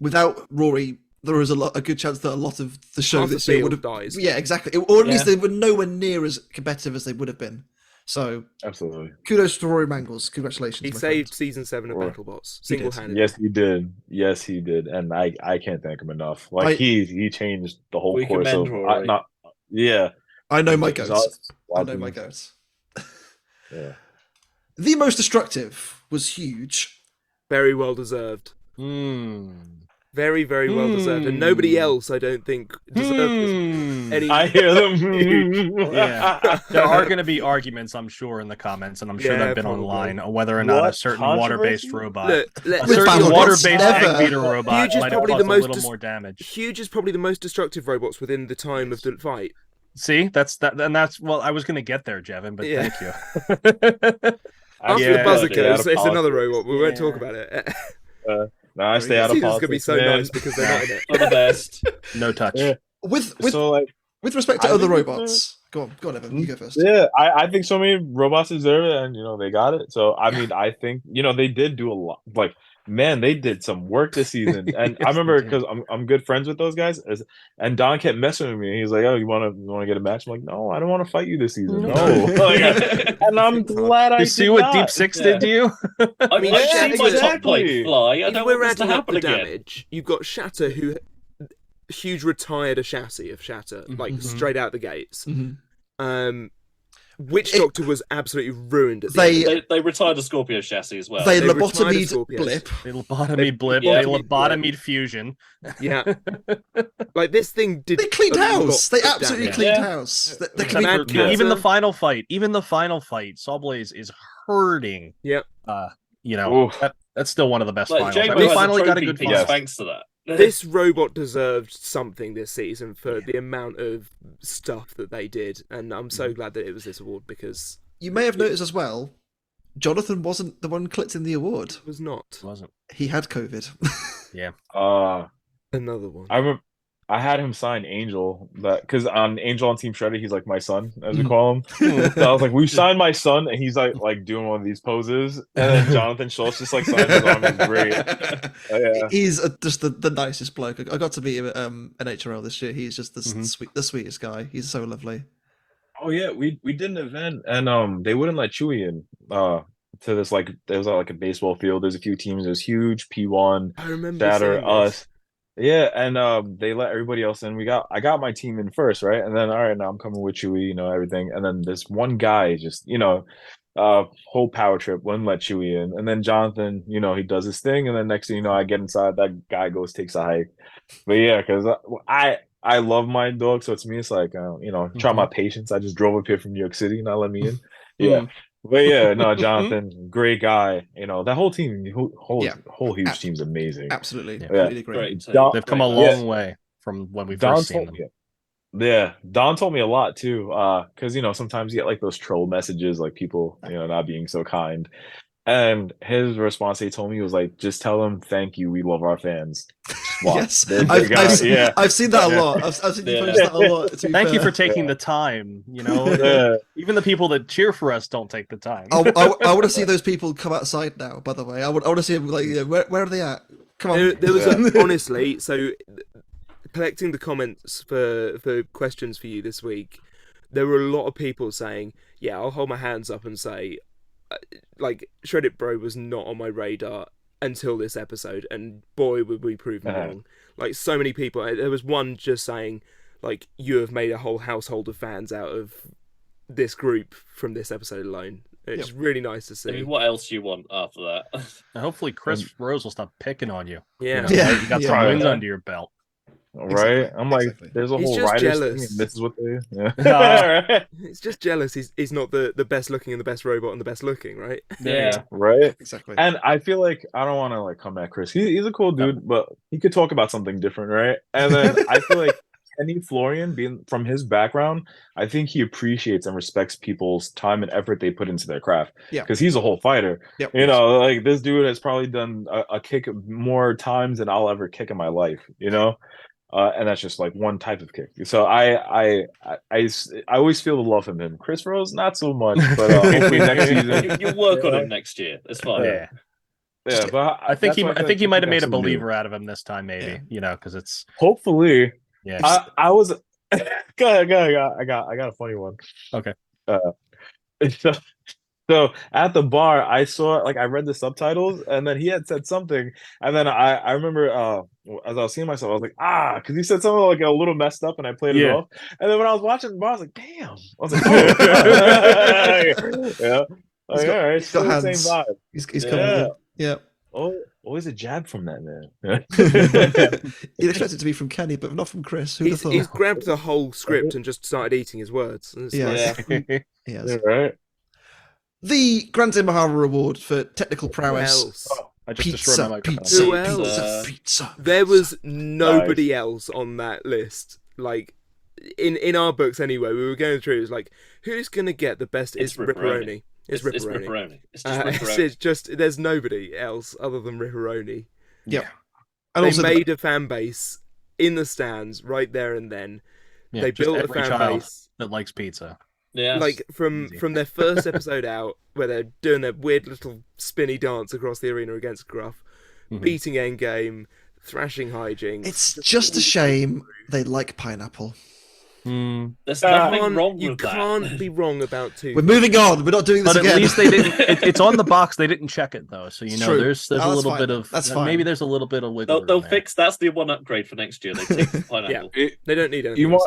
without Rory, there is a good chance that a lot of the show this year would have died. Yeah, exactly. Or at least they were nowhere near as competitive as they would have been. So absolutely, kudos to Rory Mangles. Congratulations. He saved season 7 of BattleBots single-handedly. Yes, he did. Yes, he did, and I can't thank him enough. Like he changed the whole course of. I know my goats. I know my goats. Yeah. The most destructive was huge. Very well deserved. Very, very well deserved, and nobody else, I don't think, deserved any. I hear them. Yeah, there are going to be arguments, I'm sure, in the comments, and I'm sure they've been online whether or not a certain water-based robot, a certain water-based egg beater robot, might have caused a little more damage. Huge is probably the most destructive robots within the time of the fight. See, that's well, I was going to get there, Jevin, but thank you. After the Buzzer it's another robot. We won't talk about it. No, I stay out of politics. It's gonna be so nice because they're not in it. For the best. No touch. Yeah. With respect to other robots, go on, Evan. You go first. Yeah, I think so many robots deserve it, and they got it. So I mean, I think they did do a lot. Like, man, they did some work this season, and I remember because I'm good friends with those guys, and Don kept messing with me. He's like, "Oh, you want to get a match?" I'm like, "No, I don't want to fight you this season." No, and I'm glad I. You see what Deep Six did to you? I mean, I've seen my top plate fly. I don't want this to happen again. Damage. You've got Shatter, who huge retired a chassis of Shatter, like straight out the gates. Witch Doctor was absolutely ruined at the end. They retired a Skorpios chassis as well. They lobotomied Blip. They lobotomied Blip. They lobotomied Fusion. Yeah. Like this thing did. They cleaned house. They absolutely cleaned house. Even the final fight. Sawblaze is hurting. Yeah. That's still one of the best finals. We finally got a good piece thanks to that. This robot deserved something this season for the amount of stuff that they did, and I'm so glad that it was this award because you may have noticed as well, Jonathan wasn't the one collecting the award. It was not. Wasn't. He had COVID. Yeah. Another one. I remember I had him sign Angel because on Angel on Team Shreddit, he's like my son, as we call him. So I was like, "We signed my son," and he's like doing one of these poses, and then Jonathan Schultz just like signed his arm. It's great. He's just the nicest bloke. I got to meet him at NHRL this year. He's just the sweetest guy. He's so lovely. Oh yeah, we did an event, and they wouldn't let Chewy in to this there was like a baseball field. There's a few teams. There's huge P1. I remember Shatter, us. Yeah, and they let everybody else in. I got my team in first, right? And then all right, now I'm coming with Chewy, everything. And then this one guy just, whole power trip wouldn't let Chewy in. And then Jonathan, he does his thing, and then next thing you know, I get inside, that guy takes a hike. But yeah, because I love my dog, so to me it's like try my patience. I just drove up here from New York City, not let me in. Yeah. But yeah, no, Jonathan, great guy. That whole team, whole huge team's amazing. Absolutely, yeah. really great. They've come a long way from when we Don first seen told them. me. Yeah, Don told me a lot too. Because sometimes you get like those troll messages, like people not being so kind. And his response, he told me, was like, "Just tell them thank you. We love our fans." Just watch. Yes, Yeah, I've seen that a lot. I've seen you post that a lot. Thank you for taking the time. Even the people that cheer for us don't take the time. I want to see those people come outside now. By the way, I want to see them. Like, where are they at? Come on. There was honestly. So, collecting the comments for questions for you this week, there were a lot of people saying, "Yeah, I'll hold my hands up and say." Like, Shreddit Bro was not on my radar until this episode, and boy, would we proven wrong. Like, so many people. There was one just saying, like, you have made a whole household of fans out of this group from this episode alone. It's really nice to see. I mean, what else do you want after that? And hopefully Chris Rose will stop picking on you. Yeah. You got some wins under your belt. Right? Exactly. I'm like, there's a whole writer's thing, and this is what they... Yeah. He's just jealous he's not the best looking and the best robot and the best looking, right? Yeah. Right? Exactly. And I feel like, I don't want to like come at Chris. He's a cool dude, but he could talk about something different, right? And then I feel like Kenny Florian, being from his background, I think he appreciates and respects people's time and effort they put into their craft. Yeah. Because he's a whole fighter. Yep. Like this dude has probably done a kick more times than I'll ever kick in my life, and that's just like one type of kick. So I always feel the love from him. Chris Rose, not so much, but hopefully next season you work on him next year. It's fine. Yeah, but I think he might have made a believer out of him this time, maybe. Because it's hopefully. Yeah, I was. I got a funny one. Okay. So at the bar, I saw I read the subtitles, and then he had said something, and then I remember as I was seeing myself, I was like, because he said something like a little messed up, and I played it off. And then when I was watching the bar, I was like, damn. I was like, yeah. Like, all right, still the same vibe. He's coming. Yeah. Oh, always a jab from that man. You'd expect it to be from Kenny, but not from Chris. Who'd have thought? He's grabbed the whole script and just started eating his words. Yes. Right. The Grand Mahara Award for technical prowess. I just destroyed my microphone. Who else? Pizza. There was nobody else on that list. Like, in our books anyway, we were going through. It was like, who's gonna get the best? It's Ripperoni. It's Ripperoni. It's just Ripperoni. It's just there's nobody else other than Ripperoni. Yeah. And they made a fan base in the stands right there and then. Yeah, they built a fan base that likes pizza. Yeah. Like from their first episode out, where they're doing their weird little spinny dance across the arena against Gruff, beating Endgame, thrashing Hyjinx. It's just a shame they like pineapple. There's nothing wrong with that. You can't be wrong about two. We're moving on. We're not doing this again. But at least they didn't. It's on the box. They didn't check it though, so there's a little bit of. That's fine. Maybe there's a little bit of wiggle. They'll fix. That's the one upgrade for next year. They take the pineapple. They don't need anything.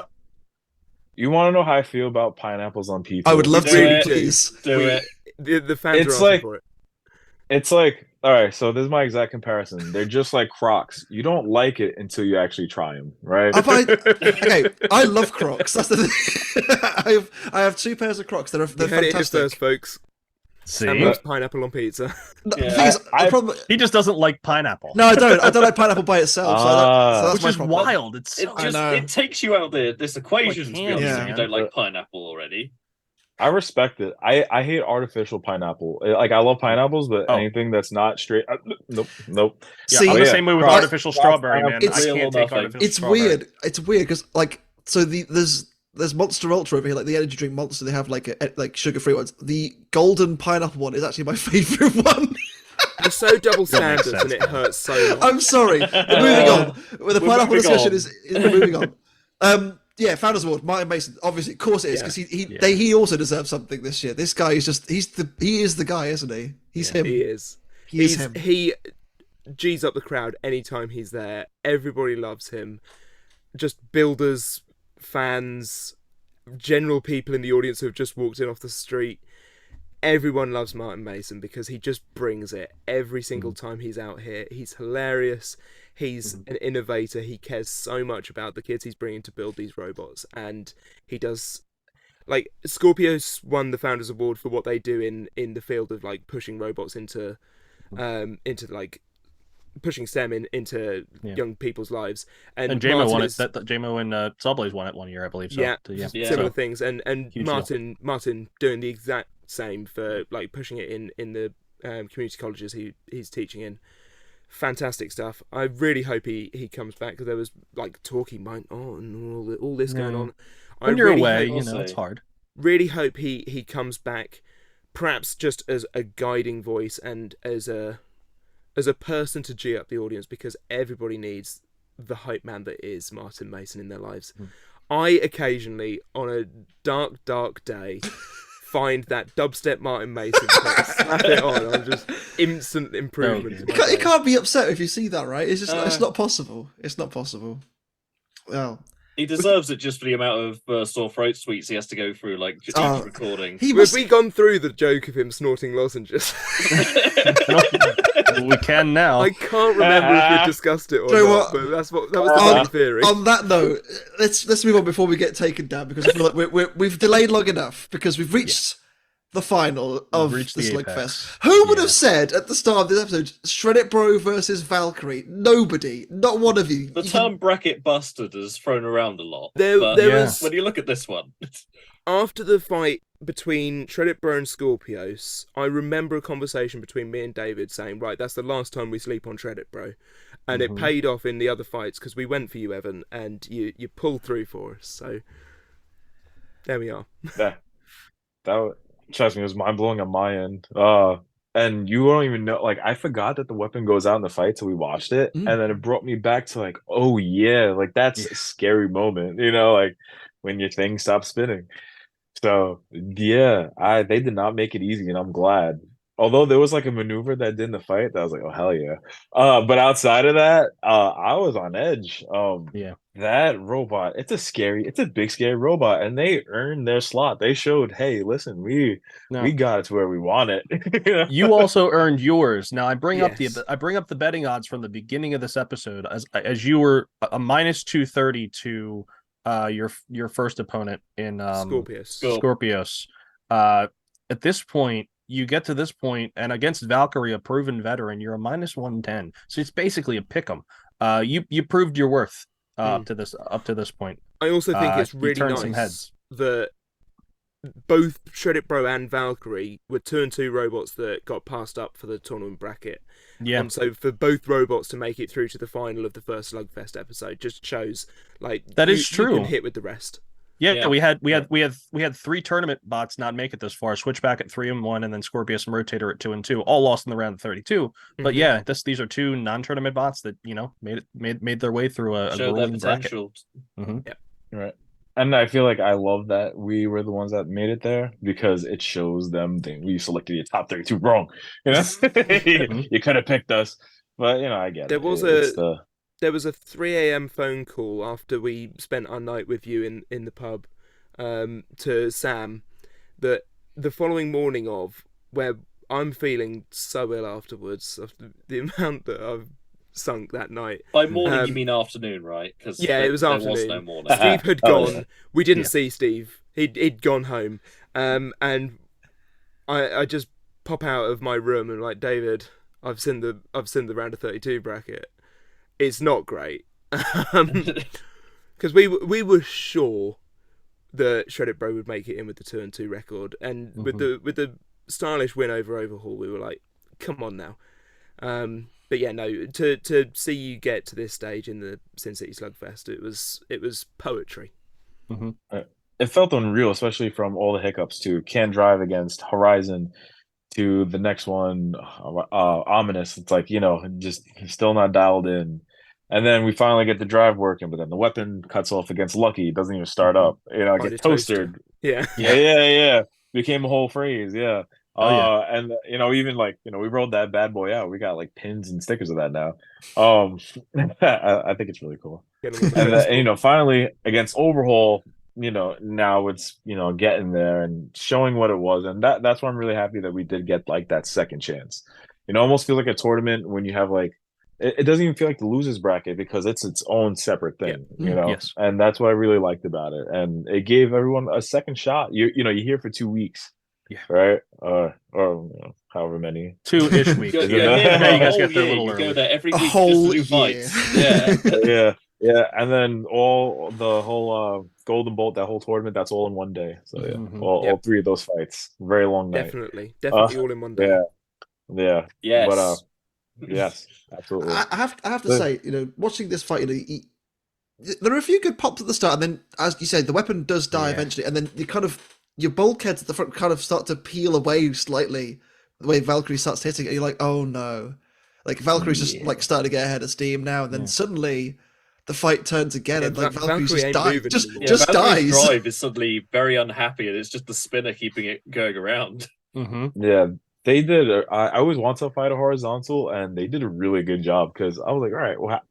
You want to know how I feel about pineapples on pizza? I would love to. Please do it. The fans are asking for it. It's like, all right, so this is my exact comparison. They're just like Crocs. You don't like it until you actually try them, right? Okay, I love Crocs. That's the thing. I have two pairs of Crocs. They're fantastic. First, folks. See, pineapple on pizza. He just doesn't like pineapple. No, I don't. I don't like pineapple by itself. So that's which is wild. It takes you out of this equation. To be honest, if you don't like pineapple already. I respect it. I hate artificial pineapple. Like I love pineapples, but anything that's not straight, nope. Yeah, see, I'm the same way with artificial strawberry, man. I can't take artificial strawberry. It's weird because there's Monster Ultra over here, like the energy drink Monster. They have like sugar-free ones. The golden pineapple one is actually my favorite one. It's so double standards and it hurts so much. I'm sorry. We're moving on. The pineapple discussion is we're moving on. Yeah, Founders Award, Martin Mason. Obviously, of course it is, because he also deserves something this year. This guy is just he is the guy, isn't he? He's him. He is. Him. He G's up the crowd anytime he's there. Everybody loves him. Just builders, fans, general people in the audience who have just walked in off the street. Everyone loves Martin Mason because he just brings it every single time he's out here. He's hilarious. He's an innovator. He cares so much about the kids he's bringing to build these robots, and he does. Like, Skorpios won the Founders Award for what they do in the field of like pushing robots into like pushing STEM into young people's lives. And JMO won it. JMO and Sublaze won it one year, I believe. So, similar things. And Martin doing the exact same for like pushing it in the community colleges he's teaching in. Fantastic stuff. I really hope he comes back, because there was like talk he might and all this going on. When you're away, it's hard. Really hope he comes back, perhaps just as a guiding voice and as a person to G up the audience, because everybody needs the hype man that is Martin Mason in their lives. I occasionally, on a dark day, find that dubstep Martin Mason clip, slap it on, and just instant improvement. You can't be upset if you see that, right? It's just it's not possible. It's not possible. Well, he deserves it just for the amount of sore throat sweets he has to go through, like just each recording. Have we gone through the joke of him snorting lozenges? We can now. I can't remember if we discussed it or not, but that was the running theory. On that note, let's move on before we get taken down, because I feel like we've delayed long enough, because we've reached the final of the Slugfest. Who would have said at the start of this episode, Shreddit Bro versus Valkyrie? Nobody. Not one of you. The term bracket busted is thrown around a lot. There was, when you look at this one. After the fight between Shreddit Bro and Skorpios, I remember a conversation between me and David saying, right, that's the last time we sleep on Shreddit Bro. And it paid off in the other fights, because we went for you, Evan, and you pulled through for us. So there we are. That trust me, it was mind blowing on my end. And you don't even know, like, I forgot that the weapon goes out in the fight till we watched it, and then it brought me back to like, oh yeah, like that's a scary moment, like when your thing stops spinning. So yeah, they did not make it easy, and I'm glad. Although there was like a maneuver that did in the fight that I was like, oh hell yeah. But outside of that, I was on edge. That robot, it's a big scary robot, and they earned their slot. They showed, hey, listen, we got it to where we want it. You also earned yours. Now I bring up the betting odds from the beginning of this episode, as you were a minus 230 to your first opponent in Skorpios. At this point, you get to this point, and against Valkyrie, a proven veteran, you're a minus 110. So it's basically a pick'em. You proved your worth up to this point. I also think it's really nice that both Shreddit Bro and Valkyrie were 2-2 robots that got passed up for the tournament bracket. Yeah. And so for both robots to make it through to the final of the first Slugfest episode just shows like that is true. You can hit with the rest. Yeah, we had 3 tournament bots not make it this far. Switchback at 3-1, and then Skorpios and Rotator at 2-2, all lost in the round of 32. But yeah, these are 2 non-tournament bots that made their way through a grueling bracket. Yeah, right. And I feel like I love that we were the ones that made it there, because it shows them we selected your top 32 wrong. You could have picked us, but I get there it. There was a 3 a.m. phone call after we spent our night with you in the pub to Sam, that the following morning where I'm feeling so ill afterwards after the amount that I've sunk that night. By morning you mean afternoon, right? Because it was afternoon. Was no morning. Steve had gone. We didn't see Steve. He'd gone home, and I just pop out of my room and like, David, I've seen the round of 32 bracket. It's not great, because we were sure that Shreddit Bro would make it in with the 2-2 record, and with the stylish win over Overhaul, we were like, come on now. But yeah, no, to see you get to this stage in the Sin City Slugfest, it was poetry. It felt unreal, especially from all the hiccups to Can't Drive against Horizon, to the next one, Ominous. It's like, just still not dialed in. And then we finally get the drive working, but then the weapon cuts off against Lucky. It doesn't even start up. Gets toasted. Yeah. Became a whole phrase. Yeah. And even like, we rolled that bad boy out. We got like pins and stickers of that now. I think it's really cool. And finally against Overhaul, now it's getting there and showing what it was, and that's why I'm really happy that we did get like that second chance. Almost feels like a tournament when you have like, it doesn't even feel like the losers bracket, because it's its own separate thing. Yes. And that's what I really liked about it, and it gave everyone a second shot. You're here for 2 weeks, right? Or however many. 2-ish weeks. Yeah, You guys get there a year. little You go early. there every A week whole just to do year. fights. Yeah. Yeah, and then the whole Golden Bolt, that whole tournament, that's all in one day. So yeah, all 3 of those fights, very long night. Definitely all in one day. Yeah. Yes. But yes, absolutely. I have to say, watching this fight, there are a few good pops at the start, and then, as you say, the weapon does die eventually, and then your bulkheads at the front kind of start to peel away slightly. The way Valkyrie starts hitting it, you're like, oh no, like Valkyrie's just like starting to get ahead of steam now, and then suddenly the fight turns again, and like Valkyrie just dies. Drive is suddenly very unhappy, and it's just the spinner keeping it going around. Yeah, they did. I always want to fight a horizontal, and they did a really good job because I was like, all right, well,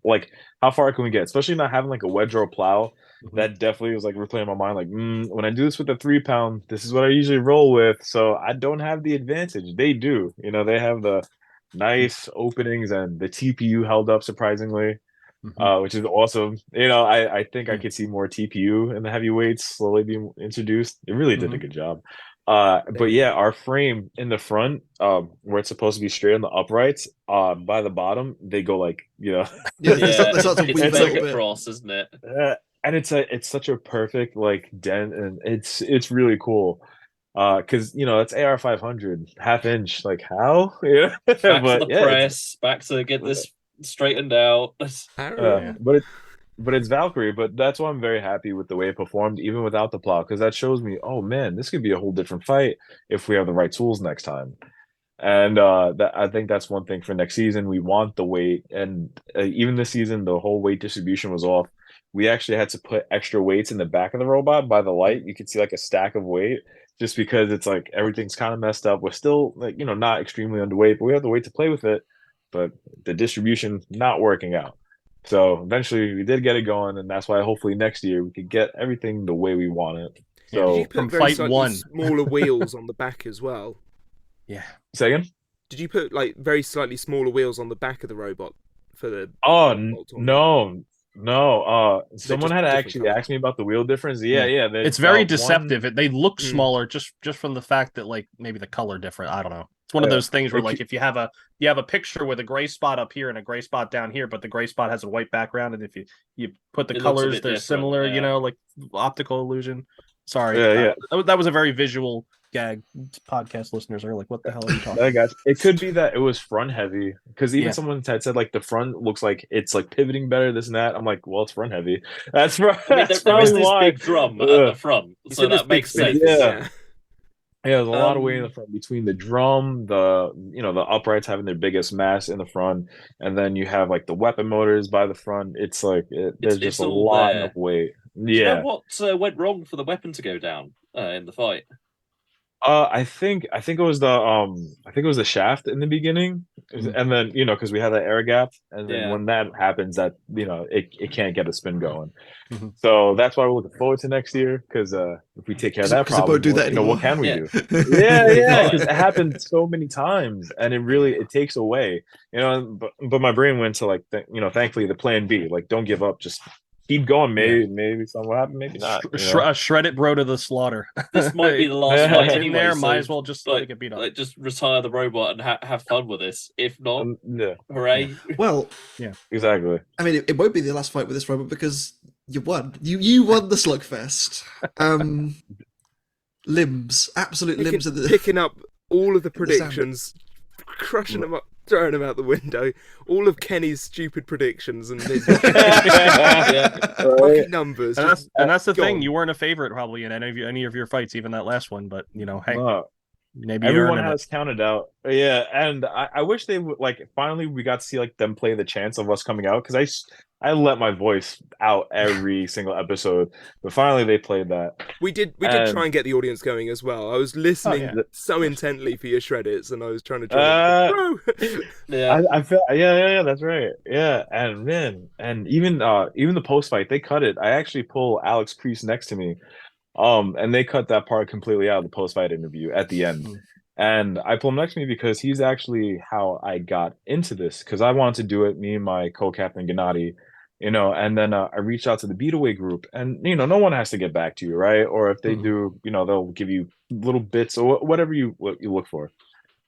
how far can we get? Especially not having like a wedge or a plow. That definitely was like replaying my mind. Like, when I do this with the 3-pound, this is what I usually roll with. So I don't have the advantage. They do. They have the nice openings, and the TPU held up surprisingly. Which is awesome. I think I could see more TPU in the heavyweights slowly being introduced. It really did a good job. But yeah, our frame in the front, where it's supposed to be straight on the uprights, by the bottom, they go like, it's like a cross, isn't it? And it's such a perfect like dent, and it's really cool. Because it's AR 500 half inch, like how? Yeah, back to the press, back to get this straightened out. But it's Valkyrie. But that's why I'm very happy with the way it performed, even without the plow, because that shows me, oh man, this could be a whole different fight if we have the right tools next time. And I think that's one thing for next season. We want the weight, and even this season, the whole weight distribution was off. We actually had to put extra weights in the back of the robot. By the light, you could see like a stack of weight, just because it's like everything's kind of messed up. We're still like not extremely underweight, but we have the weight to play with it. But the distribution not working out. So eventually we did get it going, and that's why hopefully next year we could get everything the way we want it. So did you put from very fight 1, smaller wheels on the back as well? Yeah. Say again? Did you put like very slightly smaller wheels on the back of the robot for the? Oh no. Someone had actually asked me about the wheel difference. Yeah. It's very deceptive. They look smaller just from the fact that like maybe the color different. I don't know. It's one of those things where like if you have a picture with a gray spot up here and a gray spot down here, but the gray spot has a white background, and if you put the colors, they're similar. Like optical illusion. Sorry. That was a very visual gag. Podcast listeners are like, what the hell are you talking about? It could be that it was front heavy, because even someone had said like the front looks like it's like pivoting better, this and that. I'm like, well, it's front heavy. That's right. There is this big drum at the front, so that makes sense. Yeah, there's a lot of weight in the front between the drum, the uprights having their biggest mass in the front, and then you have like the weapon motors by the front. It's like there's just a lot of weight. Do you know what went wrong for the weapon to go down in the fight? I think it was the shaft in the beginning, and then because we had that air gap, and then when that happens, that it can't get a spin going. So that's why we're looking forward to next year, because if we take care of that problem, what can we do? Yeah, because it happened so many times, and it takes away, But my brain went to like, thankfully the plan B, like don't give up, just keep going. Maybe something will happen, maybe not. Shreddit Bro to the slaughter. This might be the last fight anyway. There, might as well just get beat up. Like, just retire the robot and have fun with this. If not, hooray! Well, exactly. I mean, it won't be the last fight with this robot because you won. You won the slugfest. Limbs, absolute limbs of the picking up all of the predictions, crushing them up, throwing them out the window. All of Kenny's stupid predictions and his fucking numbers. And that's the thing. You weren't a favorite probably in any of your fights, even that last one. But hey, maybe everyone has counted out. Yeah, and I wish they would finally we got to see them play the chance of us coming out, because I let my voice out every single episode, but finally they played that. We did try and get the audience going as well. I was listening so intently for your Shreddits, and I was trying to I feel that's right. Yeah, and man, and even the post fight, they cut it. I actually pull Alex Priest next to me, and they cut that part completely out of the post fight interview at the end. And I pull him next to me because he's actually how I got into this, because I wanted to do it. Me and my co-captain Gennady, you know, and then I reached out to the Beataway group, and you know, no one has to get back to you, right? Or if they do, you know, they'll give you little bits or whatever you look for.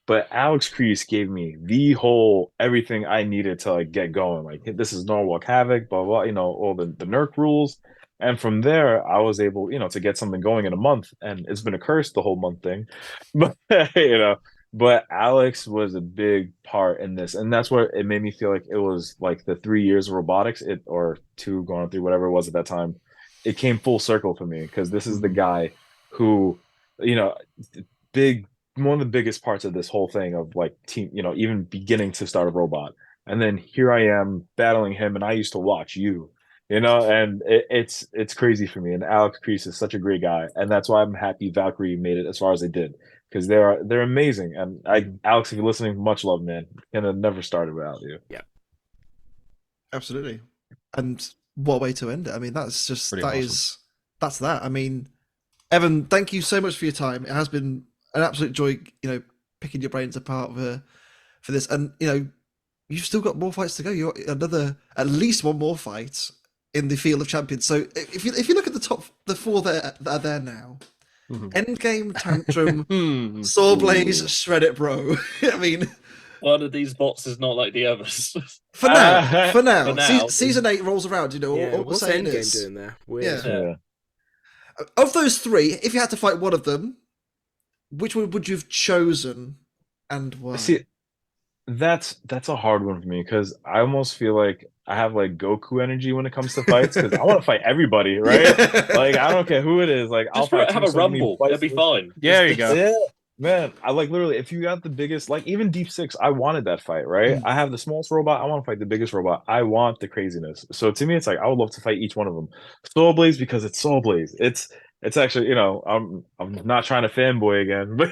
But Alex Kreese gave me the whole everything I needed to like get going. Like this is Norwalk Havoc, blah blah, you know, all the NERC rules. And from there, I was able, you know, to get something going in a month. And it's been a curse the whole month thing, but you know. But Alex was a big part in this, and that's what it made me feel like it was like the 3 years of robotics, or two going through whatever it was at that time. It came full circle for me because this is the guy who, you know, big one of the biggest parts of this whole thing of like team, you know, even beginning to start a robot, and then here I am battling him, and I used to watch you, you know, and it's crazy for me. And Alex Kreese is such a great guy, and that's why I'm happy Valkyrie made it as far as they did because they're amazing. And Alex, if you're listening, much love, man. And it never started without you. Yeah, absolutely. And what a way to end it. I mean, that's just Pretty that awesome. is that's that. I mean, Evan, thank you so much for your time. It has been an absolute joy, you know, picking your brains apart for this. And you know, you've still got more fights to go. You're at least one more fight in the Field of Champions. So if you look at the four that are there now. Endgame, Tantrum, Sawblaze, Shreddit Bro. I mean, one of these bots is not like the others. For now, For now. Season 8 rolls around. You know, what's Endgame doing there? Weird. Yeah. Of those three, if you had to fight one of them, which one would you have chosen, and why? See, that's a hard one for me because I almost feel like I have like Goku energy when it comes to fights because I want to fight everybody, right? Like I don't care who it is. Like Just I'll have a rumble. It'll be fine. Yeah, there you go. Yeah, man. I like literally if you got the biggest, like even Deep Six, I wanted that fight, right? I have the smallest robot. I want to fight the biggest robot. I want the craziness. So to me, it's like I would love to fight each one of them. Soul Blaze because it's Soul Blaze. It's actually, you know, I'm not trying to fanboy again, but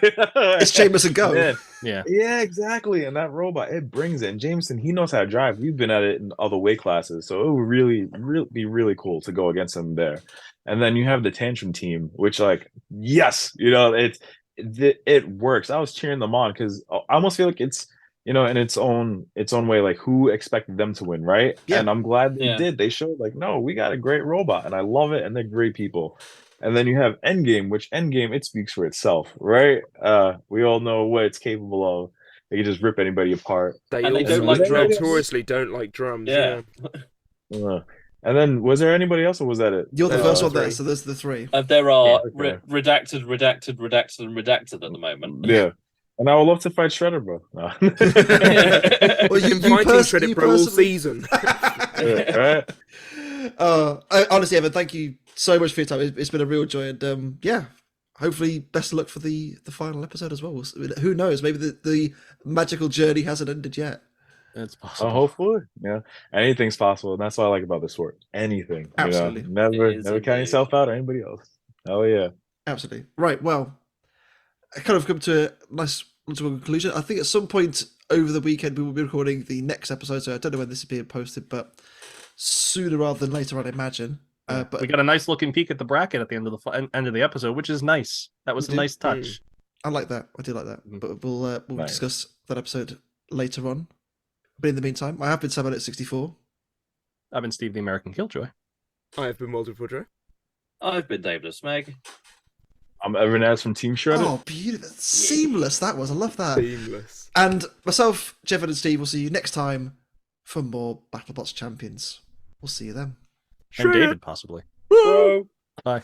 it's Chambers and Go. Man, yeah, exactly. And that robot, it brings it. And Jameson, he knows how to drive. We've been at it in other weight classes, so it would really be really cool to go against him there. And then you have the Tantrum team, which like, yes, you know, it works. I was cheering them on because I almost feel like it's, you know, in its own way, like who expected them to win, right? Yeah. And I'm glad they did. They showed like, no, we got a great robot, and I love it, and they're great people. And then you have Endgame, which Endgame, it speaks for itself, right? We all know what it's capable of. They can just rip anybody apart. They And they also don't like drums. notoriously don't like drums. Yeah. And then was there anybody else, or was that it? You're the first one there, so there's the three. There are okay. redacted, and redacted at the moment. Yeah. And I would love to fight Shredder, bro. No. Well, you've been fighting Shreddit Bro all season. Right? Honestly, Evan, thank you so much for your time. It's been a real joy, and yeah, hopefully, best of luck for the final episode as well. Who knows? Maybe the magical journey hasn't ended yet. It's possible. Hopefully, yeah. Anything's possible, and that's what I like about the sport. Anything, absolutely. You know? Never count yourself out or anybody else. Oh yeah, absolutely. Right. Well, I kind of come to a nice conclusion. I think at some point over the weekend we will be recording the next episode. So I don't know when this is being posted, but sooner rather than later, I'd imagine. But we got a nice looking peek at the bracket at the end of the episode, which is nice. That was a nice touch. I like that. I do like that. But we'll discuss that episode later on. But in the meantime, I have been Sam at 64. I've been Steve the American Killjoy. I've been Walter Woodrow. I've been DavidofSmeg. I'm Evan Shreddit from Team Shreddit. Oh, beautiful. Seamless that was. I love that. Seamless. And myself, Jeff and Steve, will see you next time for more BattleBots Champions. We'll see you then. And David, possibly. Bro. Bye.